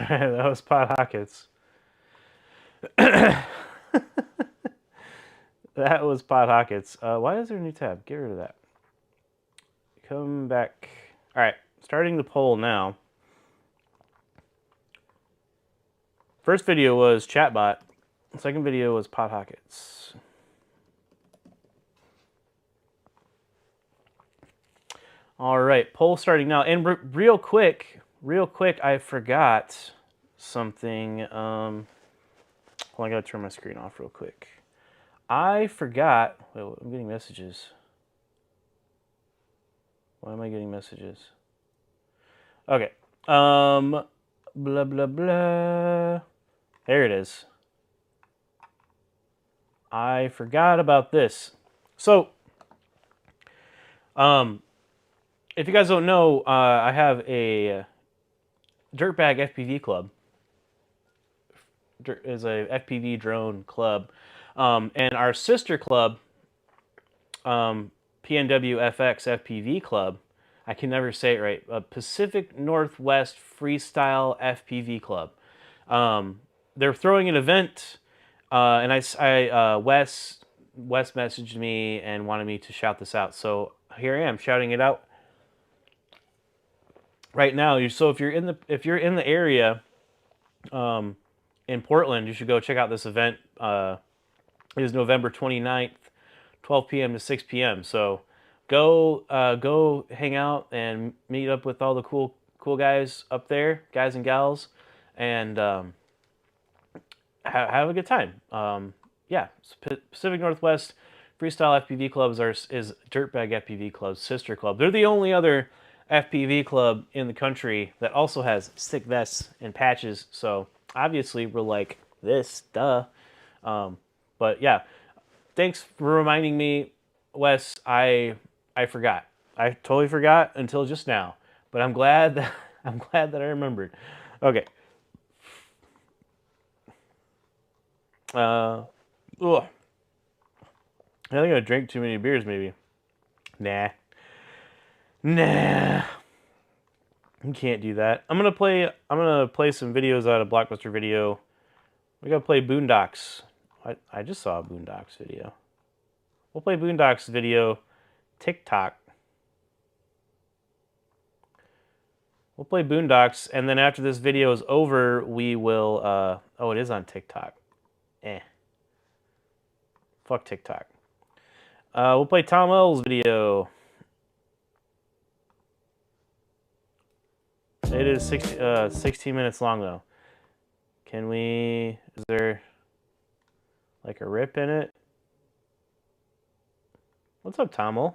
That was Pot Hockets. That was Pot Hockets. Why is there a new tab? Get rid of that. Come back. All right, starting the poll now. First video was Chatbot. Second video was Pot Hockets. All right, poll starting now. And real quick, I forgot something. Hold on, I gotta turn my screen off real quick. I forgot. Wait, I'm getting messages. Why am I getting messages? Okay. Blah blah blah. There it is. I forgot about this. So, if you guys don't know, I have a Dirtbag FPV club. Is a FPV drone club, and our sister club, PNW FX FPV Club. I can never say it right. Pacific Northwest Freestyle FPV Club. They're throwing an event, and Wes messaged me and wanted me to shout this out. So here I am shouting it out right now. So if you're in the area, in Portland, you should go check out this event. It is November 29th, 12 p.m. to 6 p.m. So go hang out and meet up with all the cool guys up there, guys and gals, and have a good time. Yeah, Pacific Northwest Freestyle FPV Club is Dirtbag FPV Club's sister club. They're the only other FPV club in the country that also has stick vests and patches. So obviously we're like this, duh. But yeah, thanks for reminding me, Wes. I forgot. I totally forgot until just now. But I'm glad that I remembered. Okay. Ugh. I think I drank too many beers, maybe. Nah. You can't do that. I'm gonna play some videos out of Blockbuster Video. We gotta play Boondocks. I just saw a Boondocks video. We'll play Boondocks video. TikTok. We'll play Boondocks, and then after this video is over, we will. Oh, it is on TikTok. Fuck TikTok. We'll play Tom L's video. It is 16 minutes long, though. Can we... Is there, like, a rip in it? What's up, Tommel?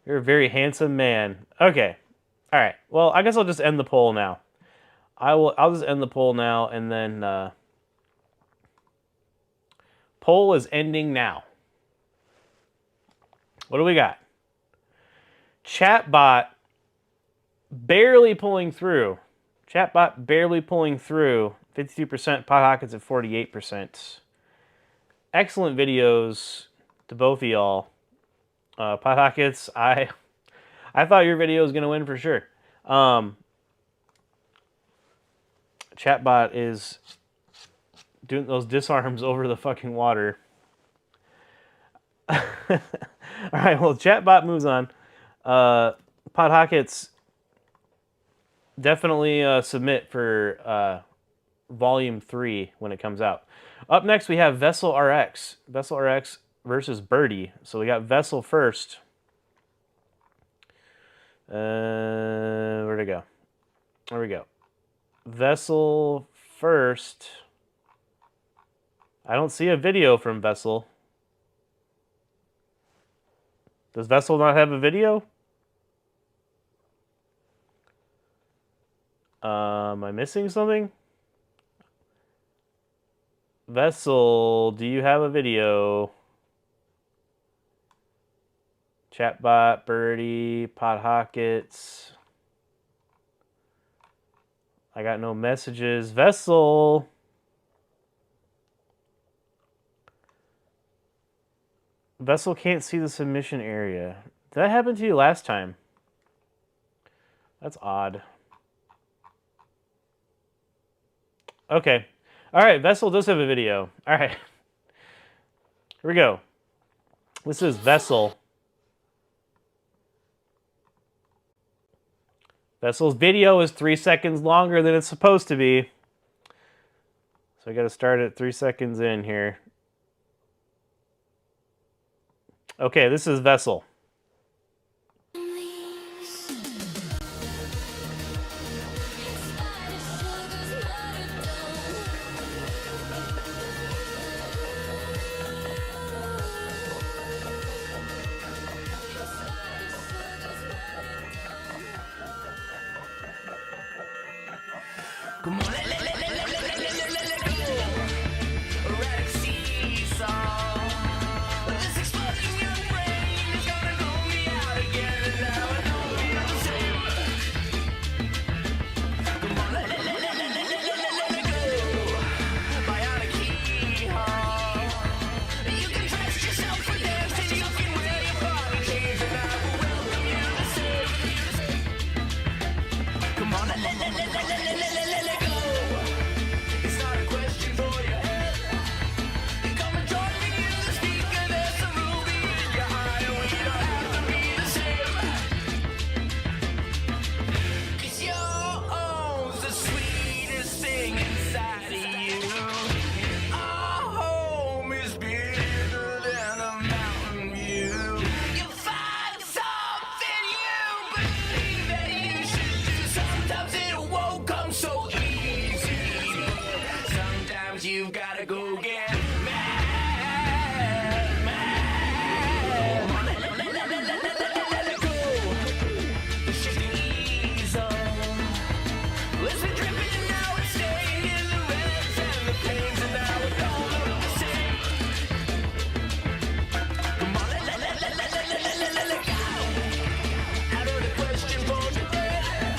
You're a very handsome man. Okay. All right. Well, I guess I'll just end the poll now. I'll just end the poll now, and then poll is ending now. What do we got? Chatbot barely pulling through. Chatbot barely pulling through. 52%. Pot Hockets at 48%. Excellent videos to both of y'all. Pot Hockets, I thought your video was gonna win for sure. Chatbot is doing those disarms over the fucking water. All right, well, Chatbot moves on. Pot Hockets, definitely submit for Volume 3 when it comes out. Up next, we have Vessel RX. Vessel RX versus Birdie. So we got Vessel first. Where'd it go? There we go. Vessel first. I don't see a video from Vessel. Does Vessel not have a video? Am I missing something? Vessel, do you have a video? Chatbot, Birdie, Pot Hockets. I got no messages. Vessel. Vessel can't see the submission area. Did that happen to you last time? That's odd. Okay. All right, Vessel does have a video. All right. Here we go. This is Vessel. Vessel's video is 3 seconds longer than it's supposed to be. So I got to start at 3 seconds in here. Okay, this is Vessel. Come on, let go. Erratic seesaw. This exploding young brain is gonna blow me out again, and now I don't feel the same. Come on, let go. Bionic keyhole. You can trust yourself for dance, and you can wear your apologies, and I will welcome you to save. Come on, let go. It's not a question for your head. You come and join me in the speaker. There's a ruby in your eye, and we don't have to be the same. 'Cause you're the sweetest thing inside of you. Our home is bigger than a mountain view. You find something you believe that you should do. Sometimes it won't come so easy. Sometimes you've gotta go get mad, mad. Let go. The shifting easel. It's been dripping and now it's staying in the reds and the pains, and now it don't look the same. Come on, let go. Out of the question for the bread.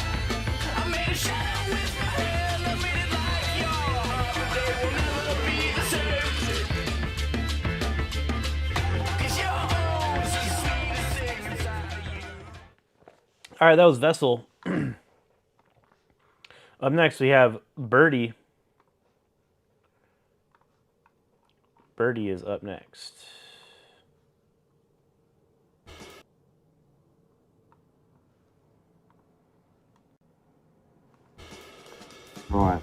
I made a shadow with my hand. I made it like your heart, but they will never be the same. 'Cause your home's the sweetest thing inside of you. All right, that was Vessel. Up next, we have Birdie. Birdie is up next. Right.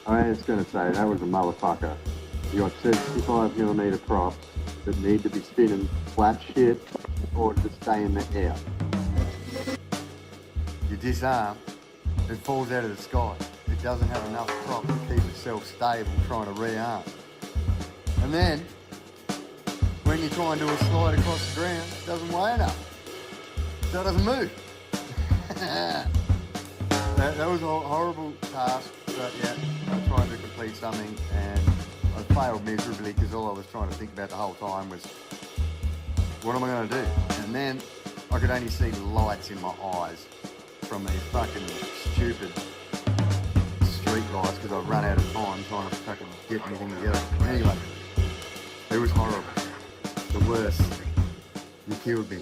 I was going to say, that was a motherfucker. You got 65mm props that need to be spinning flat shit in order to stay in the air. You disarm, it falls out of the sky. It doesn't have enough prop to keep itself stable trying to rearm. And then, when you try and do a slide across the ground, it doesn't weigh enough. so it doesn't move. that was a horrible task, but yeah, I was trying to complete something and I failed miserably because all I was trying to think about the whole time was, what am I going to do? And then I could only see lights in my eyes from these fucking stupid street lights because I've run out of time trying to fucking get anything together. Anyway, it was horrible. The worst. You killed me.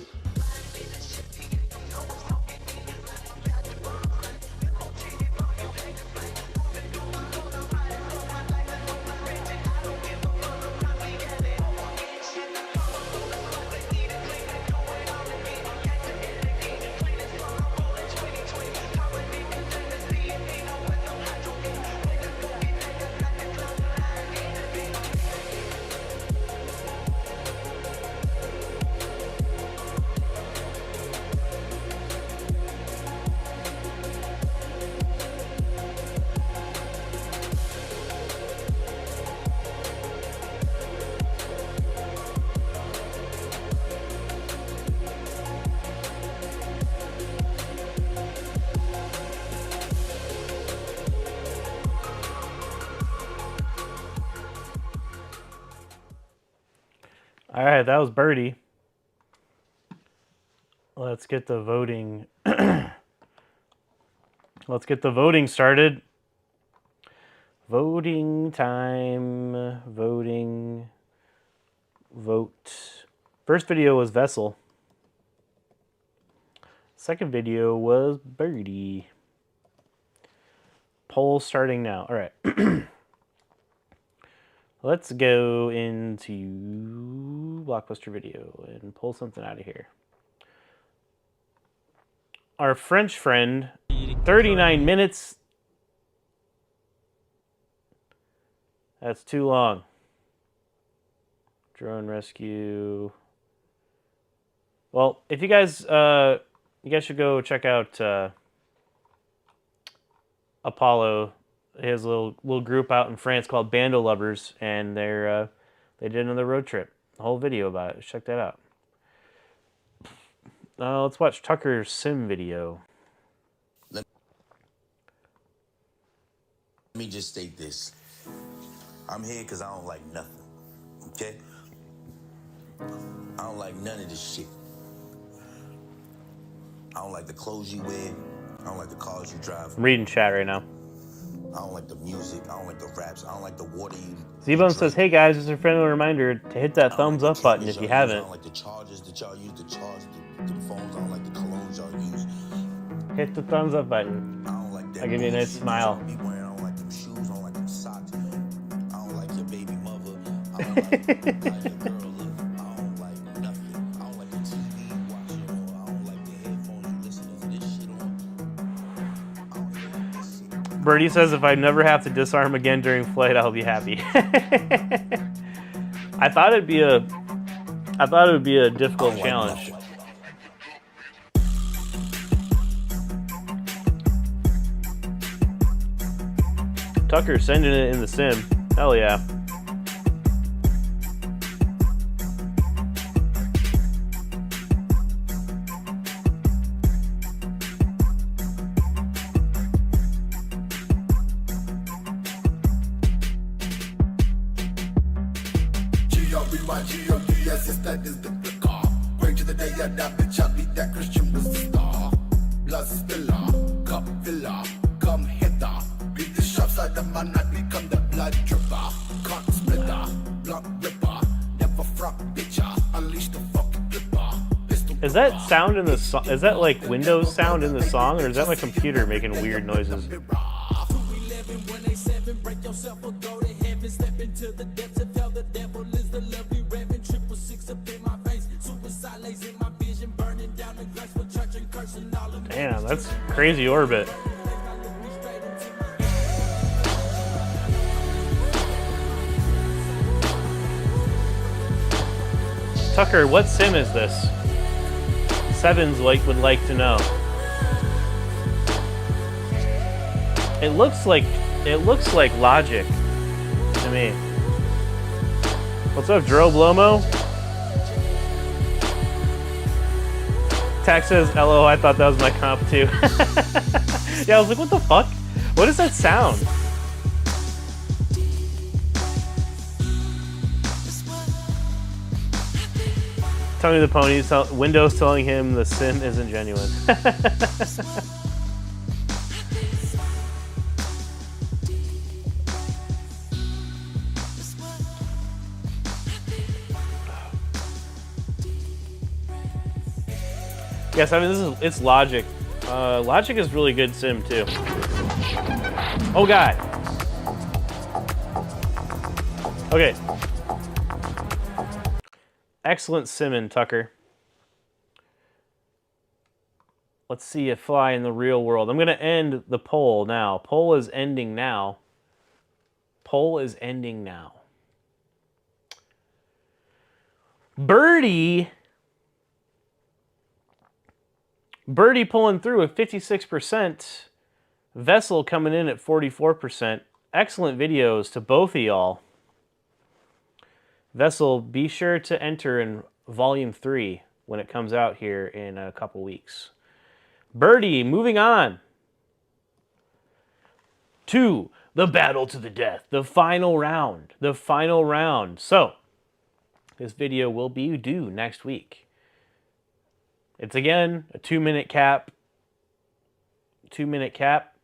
All right, that was Birdie. Let's get the voting. Let's get the voting started. Voting time. Voting. Vote. First video was Vessel. Second video was Birdie. Poll starting now. All right. Let's go into Blockbuster Video and pull something out of here. Our French friend, 39 minutes. That's too long. Drone rescue. Well, if you guys should go check out Apollo. He has a little group out in France called Bando Lovers, and they did another road trip. A whole video about it. Check that out. Let's watch Tucker's sim video. Let me just state this. I'm here because I don't like nothing. Okay? I don't like none of this shit. I don't like the clothes you wear. I don't like the cars you drive. I'm reading chat right now. I don't like the music. I don't like the raps. I don't like the water you... Z-Bone says, hey guys, just a friendly reminder to hit that thumbs up button if you haven't. I don't like the chargers that y'all use to charge the phones. I don't like the colognes y'all use. Hit the thumbs up button. I don't like that. I'll give you a nice smile. I don't like them shoes. I don't like them socks. I don't like your baby mother. I don't like how your girl look. I don't like nothing. I don't like the TV you watching. I don't like the headphones you listening to this shit on. I don't even like this shit. Birdie says if I never have to disarm again during flight, I'll be happy. I thought it would be a difficult challenge. Tucker sending it in the sim. Hell yeah. G-O-B-Y-G-O-D-S, that is the car. Bring to the day of that bitch, I'll be that Christian was the star. Blood spiller, cup filler, come hither. Beat the sharp side of my knife, become the blood dripper. Can't splitter, blunt ripper. Never front bitcher, unleash the fucking flipper. Is that sound in the song? Is that like Windows sound in the song, or is that my computer making weird noises? Damn, that's crazy orbit. Tucker, what sim is this? Sevens would like to know. It looks like Logic to me. What's up, Dro Blomo? Tax says, "LO, I thought that was my comp too." Yeah, I was like, "What the fuck? What does that sound?" Tony the Pony, Windows telling him the sim isn't genuine. Yes, I mean, it's Logic. Logic is really good sim too. Oh god. Okay. Excellent simming, Tucker. Let's see it fly in the real world. I'm gonna end the poll now. Poll is ending now. Poll is ending now. Birdie pulling through at 56%. Vessel coming in at 44%. Excellent videos to both of y'all. Vessel, be sure to enter in Volume 3 when it comes out here in a couple weeks. Birdie, moving on to the battle to the death, the final round. The final round. So, this video will be due next week. It's again a 2-minute cap. 2-minute cap.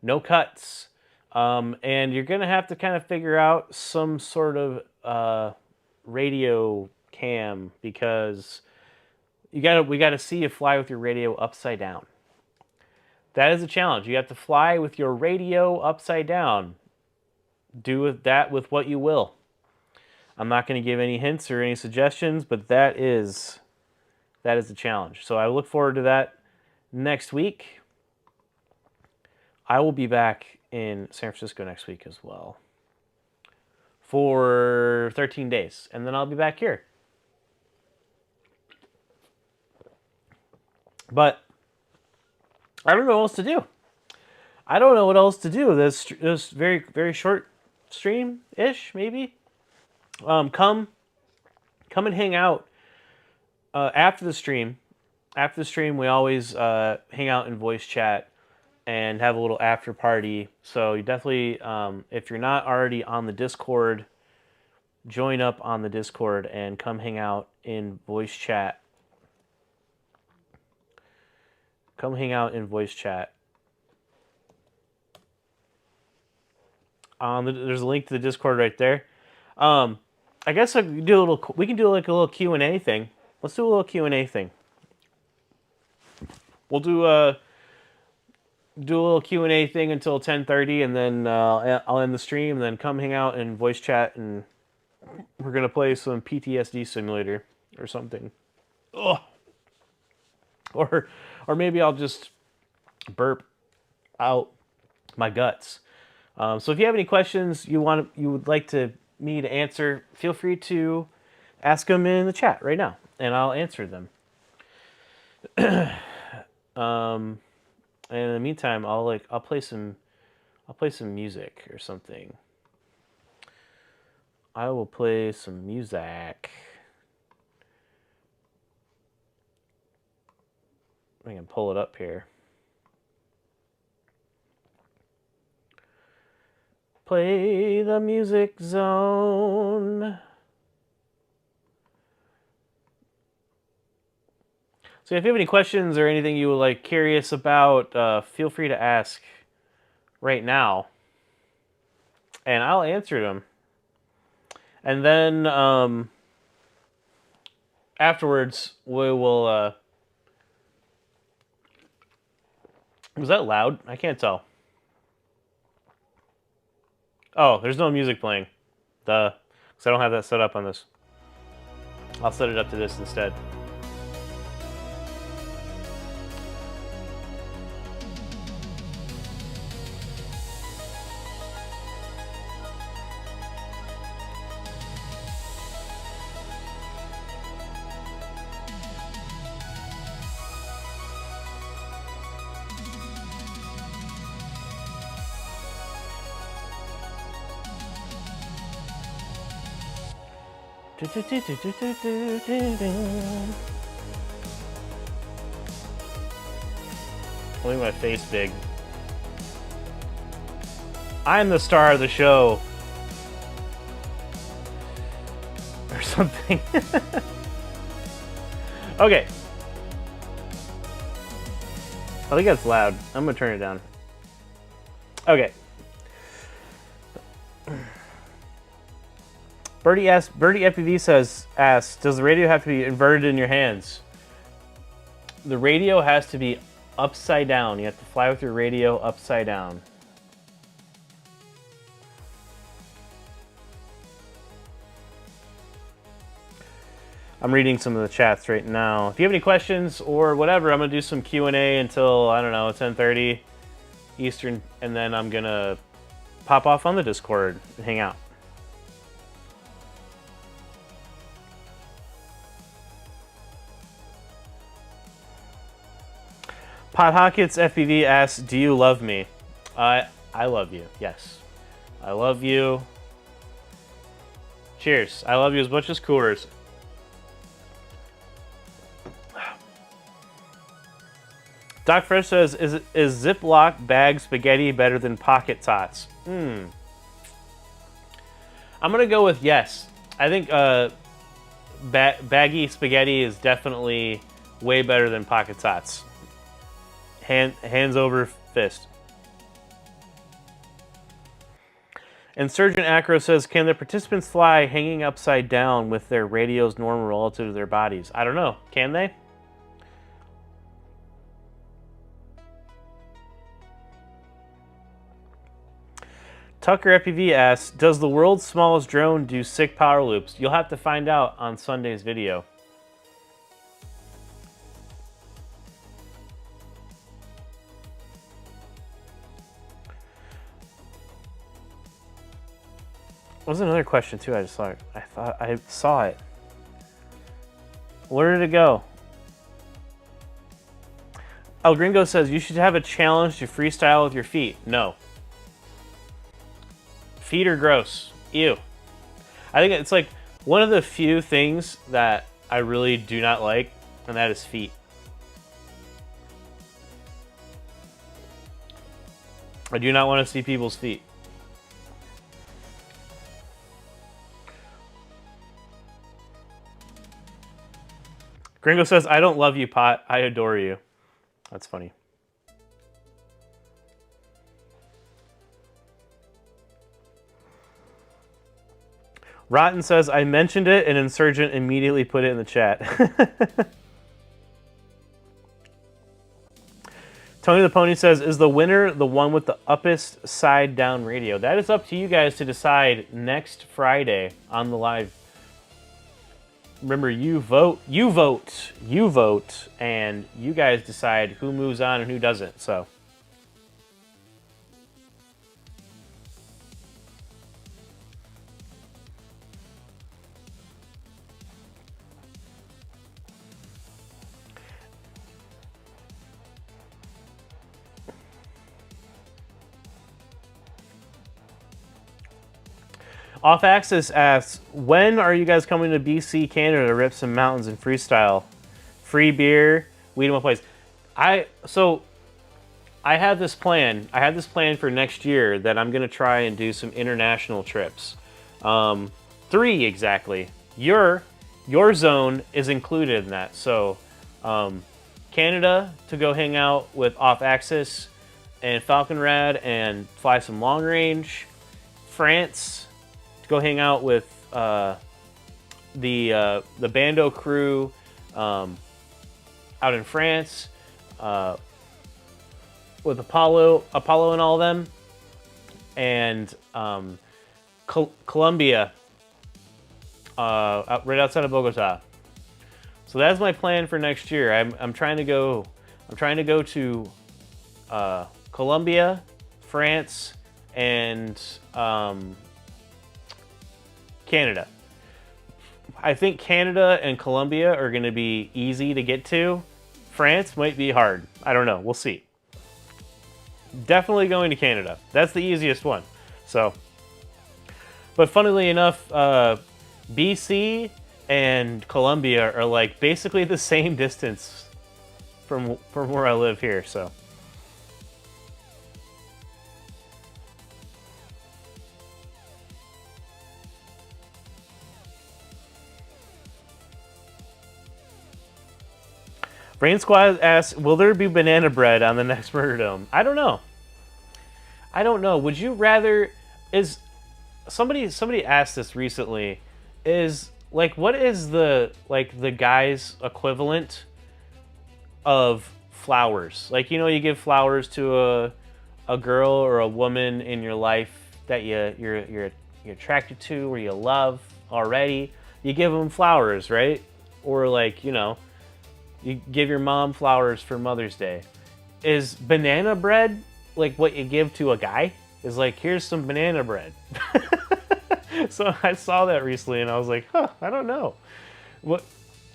No cuts. And you're going to have to kind of figure out some sort of radio cam because we got to see you fly with your radio upside down. That is a challenge. You have to fly with your radio upside down. Do that with what you will. I'm not going to give any hints or any suggestions, but that is the challenge. So I look forward to that next week. I will be back in San Francisco next week as well for 13 days, and then I'll be back here. But I don't know what else to do. I don't know what else to do. This very, very short stream-ish, maybe. Come and hang out after the stream. After the stream, we always hang out in voice chat and have a little after party. So you definitely, if you're not already on the Discord, join up on the Discord and come hang out in voice chat. Come hang out in voice chat. There's a link to the Discord right there. I guess we can do like a little Q&A thing. Let's do a little Q&A thing. We'll do a little Q&A thing until 10:30, and then I'll end the stream, and then come hang out in voice chat, and we're gonna play some PTSD simulator or something. Ugh. Or maybe I'll just burp out my guts. So if you have any questions you would like me to answer, feel free to ask them in the chat right now, and I'll answer them. And in the meantime, I'll play some music or something. I will play some music. I can pull it up here. Play the music zone. So if you have any questions or anything you would curious about, feel free to ask right now, and I'll answer them. And then afterwards, we will. Was that loud? I can't tell. Oh, there's no music playing. Duh. Because I don't have that set up on this. I'll set it up to this instead. I'll make my face big. I'm the star of the show. Or something. Okay. I think that's loud. I'm gonna turn it down. Okay. Birdie FPV asks, does the radio have to be inverted in your hands? The radio has to be upside down. You have to fly with your radio upside down. I'm reading some of the chats right now. If you have any questions or whatever, I'm gonna do some Q&A until, I don't know, 10:30 Eastern, and then I'm gonna pop off on the Discord and hang out. Pot Hockets FPV asks, do you love me? I love you, yes. I love you. Cheers. I love you as much as Coors. Doc Fresh says, is Ziploc bag spaghetti better than pocket tots? I'm gonna go with yes. I think baggy spaghetti is definitely way better than pocket tots. Hands over fist. Insurgent Acro says, can the participants fly hanging upside down with their radios normal relative to their bodies? I don't know. Can they? Tucker FPV asks, does the world's smallest drone do sick power loops? You'll have to find out on Sunday's video. There was another question too. I just saw it. I thought I saw it. Where did it go? El Gringo says you should have a challenge to freestyle with your feet. No. Feet are gross. Ew. I think it's like one of the few things that I really do not like, and that is feet. I do not want to see people's feet. Gringo says, I don't love you, Pot. I adore you. That's funny. Rotten says, I mentioned it and Insurgent immediately put it in the chat. Tony the Pony says, is the winner the one with the uppest side down radio? That is up to you guys to decide next Friday on the live. Remember, you vote, and you guys decide who moves on and who doesn't, so. Off Axis asks, when are you guys coming to BC, Canada to rip some mountains and freestyle? Free beer, weed in one place. So I have this plan. I have this plan for next year that I'm gonna try and do some international trips. 3 exactly. Your zone is included in that. So Canada to go hang out with Off Axis and Falcon Rad and fly some long range. France to go hang out with the Bando crew out in France with Apollo and all them, and Colombia right outside of Bogota. So that's my plan for next year. I'm trying to go to Colombia, France, and Canada. I think Canada and Colombia are going to be easy to get to. France might be hard. I don't know. We'll see. Definitely going to Canada. That's the easiest one. So, but funnily enough, BC and Colombia are like basically the same distance from where I live here. So, Brain Squad asks, will there be banana bread on the next Murderdome? I don't know. I don't know. Would you rather... Is... Somebody asked this recently. Is... Like, what is the guy's equivalent of flowers? Like, you know, you give flowers to a girl or a woman in your life that you're attracted to or you love already. You give them flowers, right? Or like, you know, you give your mom flowers for Mother's Day. Is banana bread like what you give to a guy? Is like, here's some banana bread. So I saw that recently and I was like, huh, I don't know. What,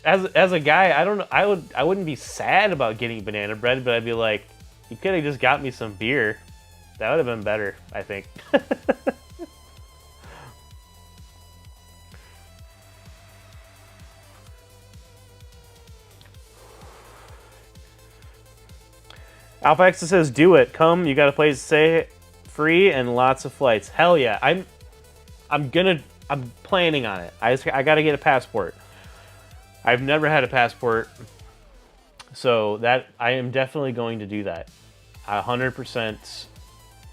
as a guy, I don't know. I wouldn't be sad about getting banana bread, but I'd be like, you could have just got me some beer. That would have been better, I think. Alpha X says, do it. Come, you got a place to stay, free, and lots of flights. Hell yeah. I'm planning on it. I gotta get a passport. I've never had a passport, so that I am definitely going to do that. 100%.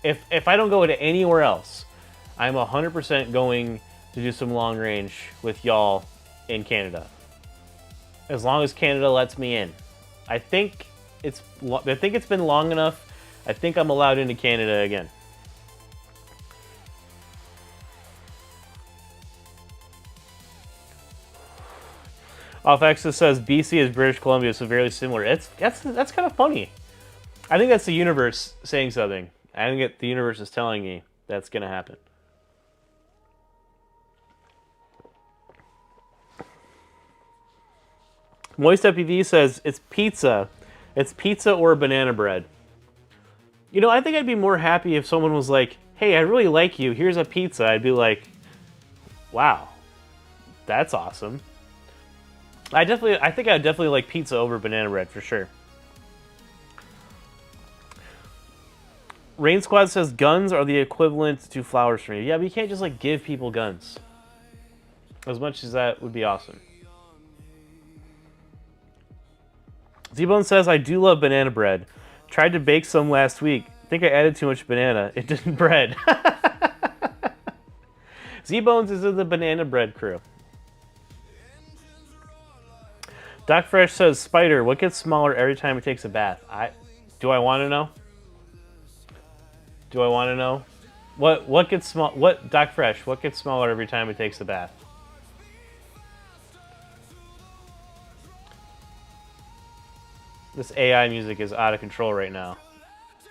If I don't go to anywhere else, I'm 100% going to do some long range with y'all in Canada. As long as Canada lets me in. I think it's been long enough. I think I'm allowed into Canada again. Offexus says BC is British Columbia, so very similar. That's kind of funny. I think that's the universe saying something. I think the universe is telling me that's gonna happen. Moist FPV says it's pizza. It's pizza or banana bread. You know, I think I'd be more happy if someone was like, "Hey, I really like you. Here's a pizza." I'd be like, "Wow, that's awesome." I think I'd definitely like pizza over banana bread for sure. Rain Squad says guns are the equivalent to flowers for me. Yeah, but you can't just like give people guns. As much as that would be awesome. Z-Bone says, I do love banana bread. Tried to bake some last week. Think I added too much banana. It didn't bread. Z-Bones is in the banana bread crew. Doc Fresh says, Spider, what gets smaller every time it takes a bath? Do I want to know? Do I want to know? What gets small? What, Doc Fresh, what gets smaller every time it takes a bath? This AI music is out of control right now.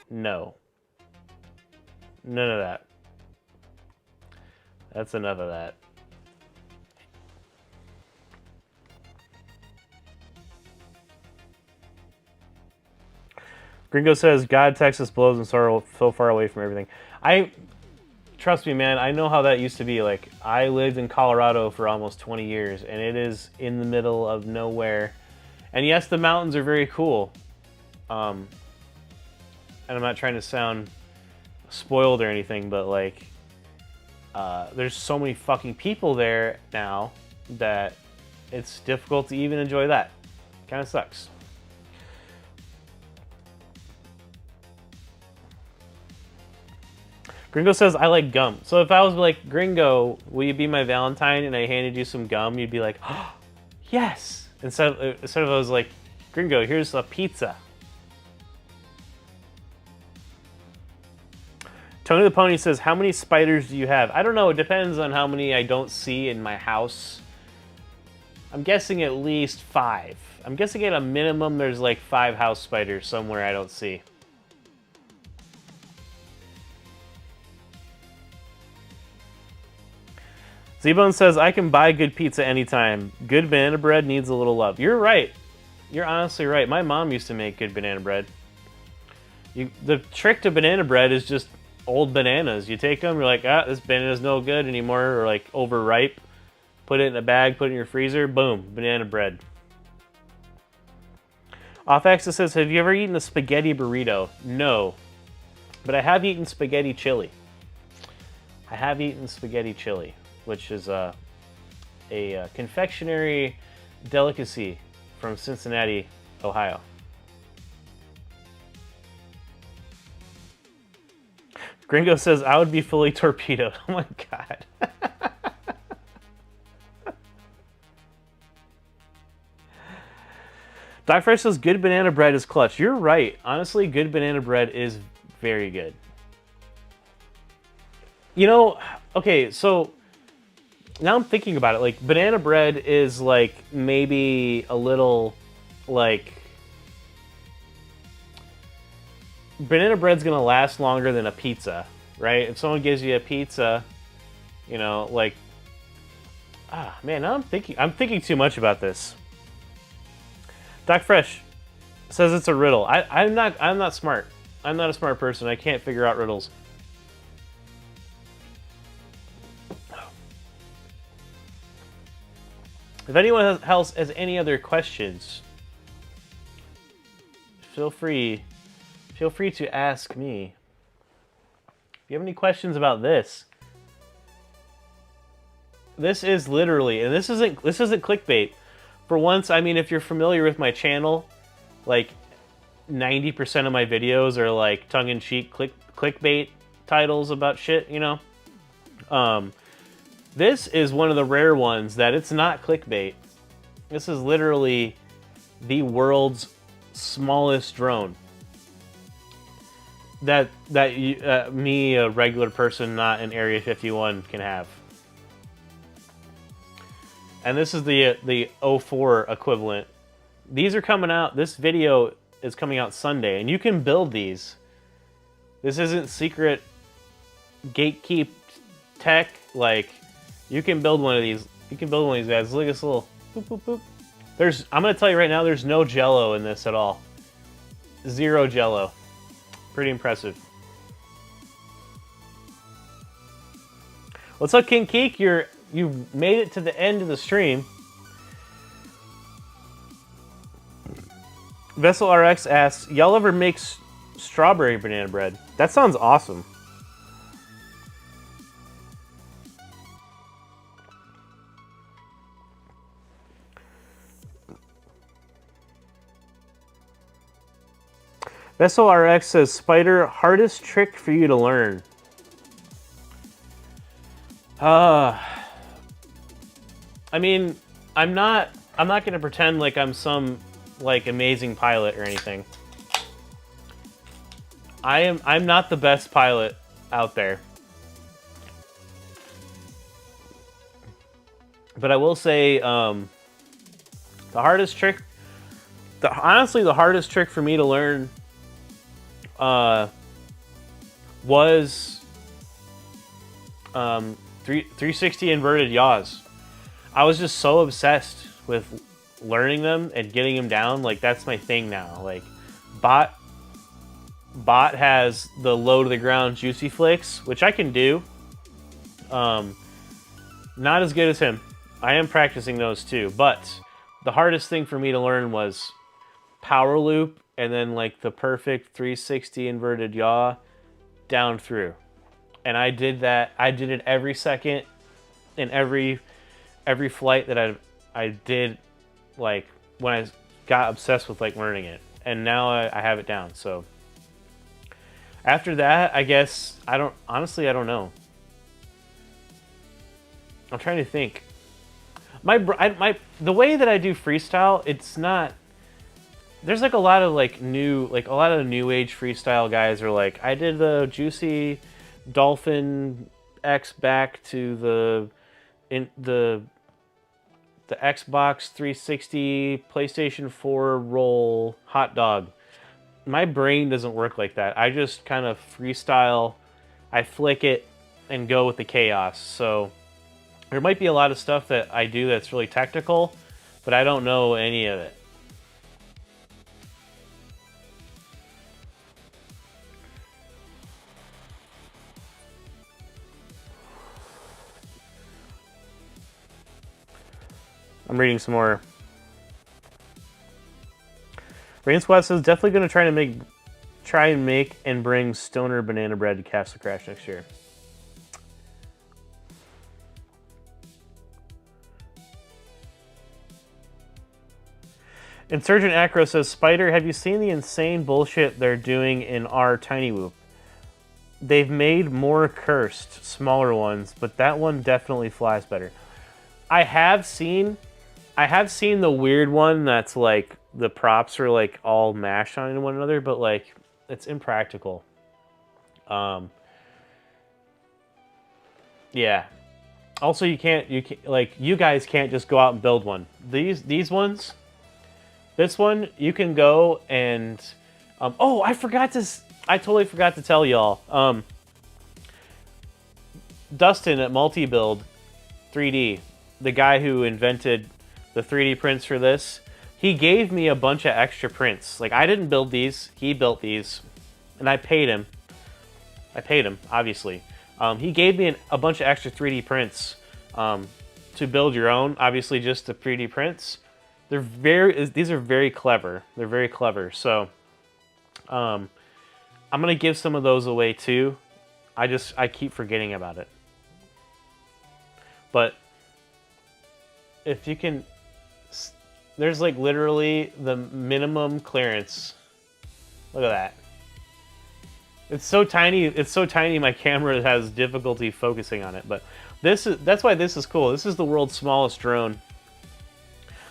No. None of that. That's enough of that. Gringo says, God, Texas blows and so far away from everything. Trust me, man, I know how that used to be. Like, I lived in Colorado for almost 20 years, and it is in the middle of nowhere. And yes, the mountains are very cool. And I'm not trying to sound spoiled or anything, but like, there's so many fucking people there now that it's difficult to even enjoy that. Kind of sucks. Gringo says, I like gum. So if I was like, Gringo, will you be my Valentine? And I handed you some gum, you'd be like, oh, yes. Instead of I was like, Gringo, here's a pizza. Tony the Pony says, how many spiders do you have? I don't know. It depends on how many I don't see in my house. I'm guessing at least 5. I'm guessing at a minimum there's like 5 house spiders somewhere I don't see. Z-Bone says, I can buy good pizza anytime. Good banana bread needs a little love. You're right. You're honestly right. My mom used to make good banana bread. The trick to banana bread is just old bananas. You take them, you're like, this banana's no good anymore, or like overripe. Put it in a bag, put it in your freezer, boom, banana bread. Off-Axis says, have you ever eaten a spaghetti burrito? No. But I have eaten spaghetti chili. I have eaten spaghetti chili, which is a confectionery delicacy from Cincinnati Ohio. Gringo says, I would be fully torpedoed. Oh my god. Doc Fresh says, good banana bread is clutch. You're right. Honestly, good banana bread is very good. You know, okay, so now I'm thinking about it. Like, banana bread is, like, maybe a little, like... Banana bread's gonna last longer than a pizza, right? If someone gives you a pizza, you know, like... Ah, man, now I'm thinking too much about this. Doc Fresh says it's a riddle. I'm not smart. I'm not a smart person. I can't figure out riddles. If anyone else has any other questions, feel free to ask me. If you have any questions about this, this is literally, and this isn't clickbait. For once, I mean, if you're familiar with my channel, like 90% of my videos are like tongue-in-cheek clickbait titles about shit, you know? This is one of the rare ones that it's not clickbait. This is literally the world's smallest drone. That me, a regular person not in Area 51, can have. And this is the 04 equivalent. These are coming out, this video is coming out Sunday, and you can build these. This isn't secret gatekeep tech, like, you can build one of these. You can build one of these guys. Look at this little boop, boop, boop. I'm gonna tell you right now, there's no jello in this at all. Zero jello. Pretty impressive. What's up, King Keek? You made it to the end of the stream. Vessel RX asks, y'all ever make strawberry banana bread? That sounds awesome. Vessel RX says, Spider, hardest trick for you to learn. I mean, I'm not gonna pretend like I'm some like amazing pilot or anything. I'm not the best pilot out there. But I will say, the hardest trick, honestly, the hardest trick for me to learn was 360 inverted yaws. I was just so obsessed with learning them and getting them down. Like, that's my thing now. Like, Bot has the low to the ground juicy flicks, which I can do. Not as good as him. I am practicing those too, but the hardest thing for me to learn was power loop and then like the perfect 360 inverted yaw down through. And I did that. I did it every second in every flight that I did, like when I got obsessed with like learning it. And now I have it down. So after that, I guess I don't know. I'm trying to think. The way that I do freestyle, it's not. There's like a lot of new age freestyle guys are like, I did the juicy dolphin X back to the Xbox 360 PlayStation 4 roll hot dog. My brain doesn't work like that. I just kind of freestyle, I flick it and go with the chaos. So there might be a lot of stuff that I do that's really technical, but I don't know any of it. I'm reading some more. Rain Squad says, definitely going to try and make and bring stoner banana bread to Castle Crash next year. Insurgent Acro says, Spider, have you seen the insane bullshit they're doing in our Tiny Whoop? They've made more cursed, smaller ones, but that one definitely flies better. I have seen the weird one that's like the props are like all mashed on one another, but like it's impractical. Yeah. Also, you can't like you guys can't just go out and build one. These ones. This one, you can go and... oh, I totally forgot to tell y'all. Dustin at Multi-Build 3D, the guy who invented the 3D prints for this, he gave me a bunch of extra prints. Like, I didn't build these. He built these. And I paid him. Obviously. He gave me a bunch of extra 3D prints to build your own. Obviously, just the 3D prints. These are very clever. They're very clever. So, I'm gonna give some of those away too. I keep forgetting about it. But if you can, there's like literally the minimum clearance. Look at that. It's so tiny. It's so tiny. My camera has difficulty focusing on it. But that's why this is cool. This is the world's smallest drone.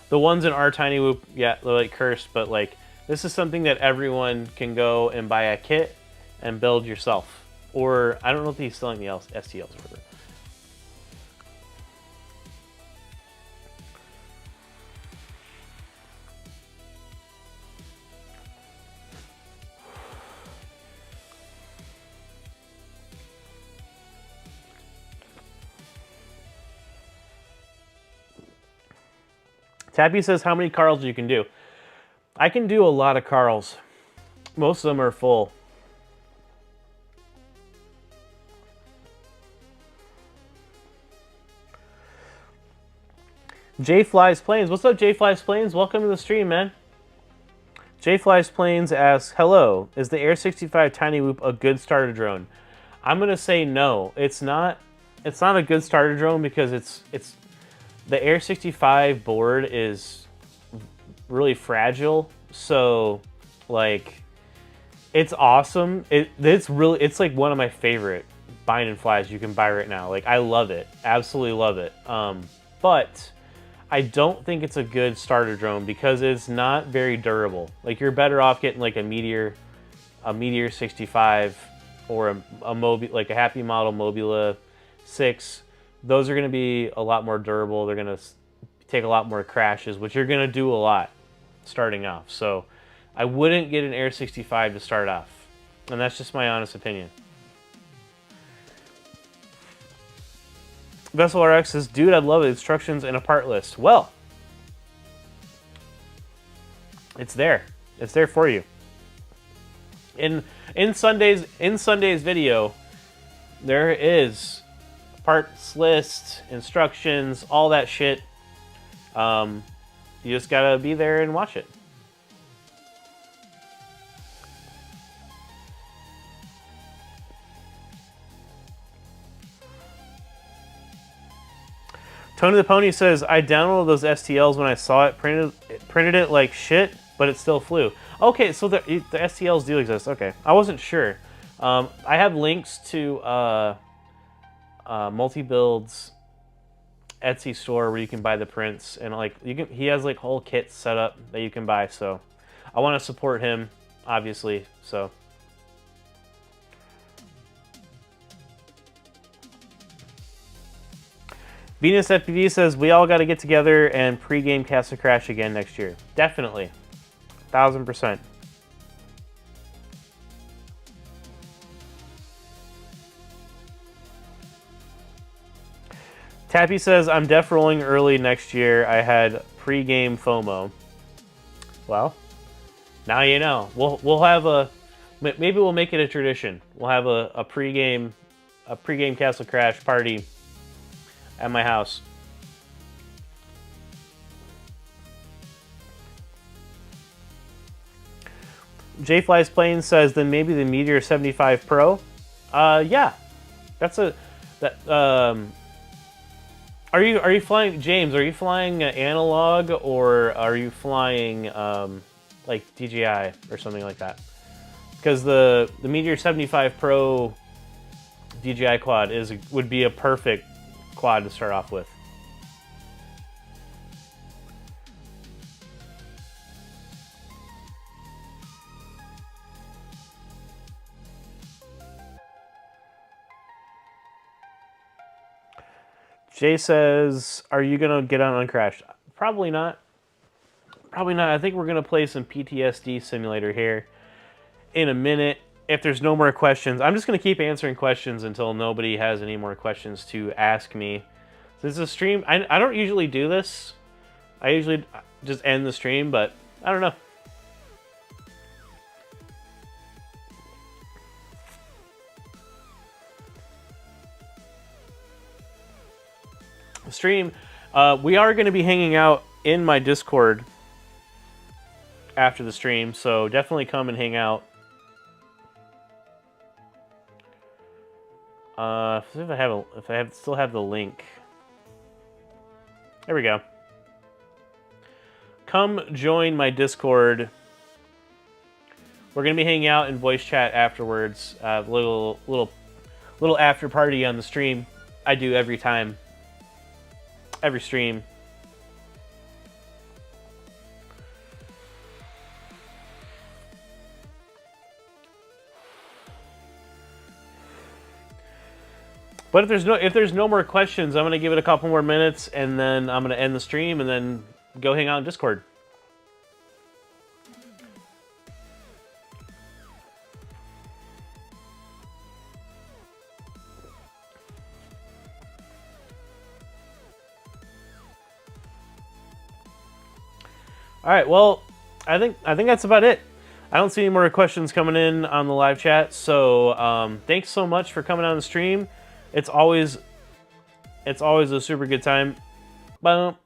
The ones in our Tiny Whoop, yeah, they're like cursed, but like this is something that everyone can go and buy a kit and build yourself. Or I don't know if he's selling the STLs or whatever. Tappy says, how many Carls you can do? I can do a lot of Carls. Most of them are full. J Flies Planes. What's up, J Flies Planes? Welcome to the stream, man. J Flies Planes asks, hello, is the Air 65 Tiny Whoop a good starter drone? I'm gonna say no. It's not a good starter drone because it's the Air 65 board is really fragile, so like it's awesome. It's like one of my favorite bind and flies you can buy right now. Like I love it, absolutely love it. But I don't think it's a good starter drone because it's not very durable. Like you're better off getting like a Meteor 65 or like a Happy Model Mobula 6. Those are going to be a lot more durable. They're going to take a lot more crashes, which you're going to do a lot starting off. So I wouldn't get an Air 65 to start off. And that's just my honest opinion. Vessel RX says, dude, I'd love it. Instructions and a part list. Well, it's there. It's there for you. In Sunday's video, there is parts list, instructions, all that shit. You just gotta be there and watch it. Tony the Pony says, I downloaded those STLs when I saw it, printed it like shit, but it still flew. Okay, so the STLs do exist. Okay, I wasn't sure. I have links to Multi-Build's Etsy store where you can buy the prints, and like he has like whole kits set up that you can buy. So I want to support him, obviously. So. Venus FPV says, we all got to get together and pre-game Castle Crash again next year. Definitely. 1000%. Tappy says, I'm def rolling early next year. I had pre-game FOMO. Well, now you know. We'll have a... Maybe we'll make it a tradition. We'll have a pre-game Castle Crash party at my house. J Flies Planes says, then maybe the Meteor 75 Pro. Yeah, are Are you flying, James? Are you flying analog, or are you flying like DJI or something like that? Because the Meteor 75 Pro DJI quad would be a perfect quad to start off with. Jay says, "Are you gonna get on Uncrashed?" Probably not. Probably not. I think we're gonna play some PTSD simulator here in a minute. If there's no more questions, I'm just gonna keep answering questions until nobody has any more questions to ask me. This is a stream. I don't usually do this. I usually just end the stream, but I don't know. Stream. We are going to be hanging out in my Discord after the stream, so definitely come and hang out. If I still have the link. There we go. Come join my Discord. We're gonna be hanging out in voice chat afterwards. Little after party on the stream. I do every time. Every stream. But if there's no more questions, I'm gonna give it a couple more minutes, and then I'm gonna end the stream, and then go hang out in Discord. All right, well, I think that's about it. I don't see any more questions coming in on the live chat, so thanks so much for coming on the stream. It's always a super good time. Boom.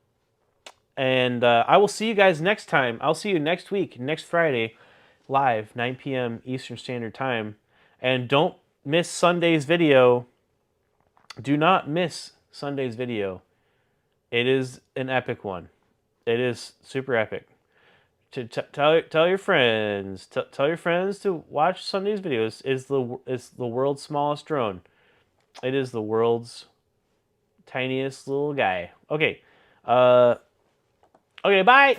And I will see you guys next time. I'll see you next week, next Friday, live, 9 p.m. Eastern Standard Time. And don't miss Sunday's video. Do not miss Sunday's video. It is an epic one. It is super epic. Tell your friends. Tell your friends to watch Sunday's videos. It's the world's smallest drone. It is the world's tiniest little guy. Okay. Okay, bye.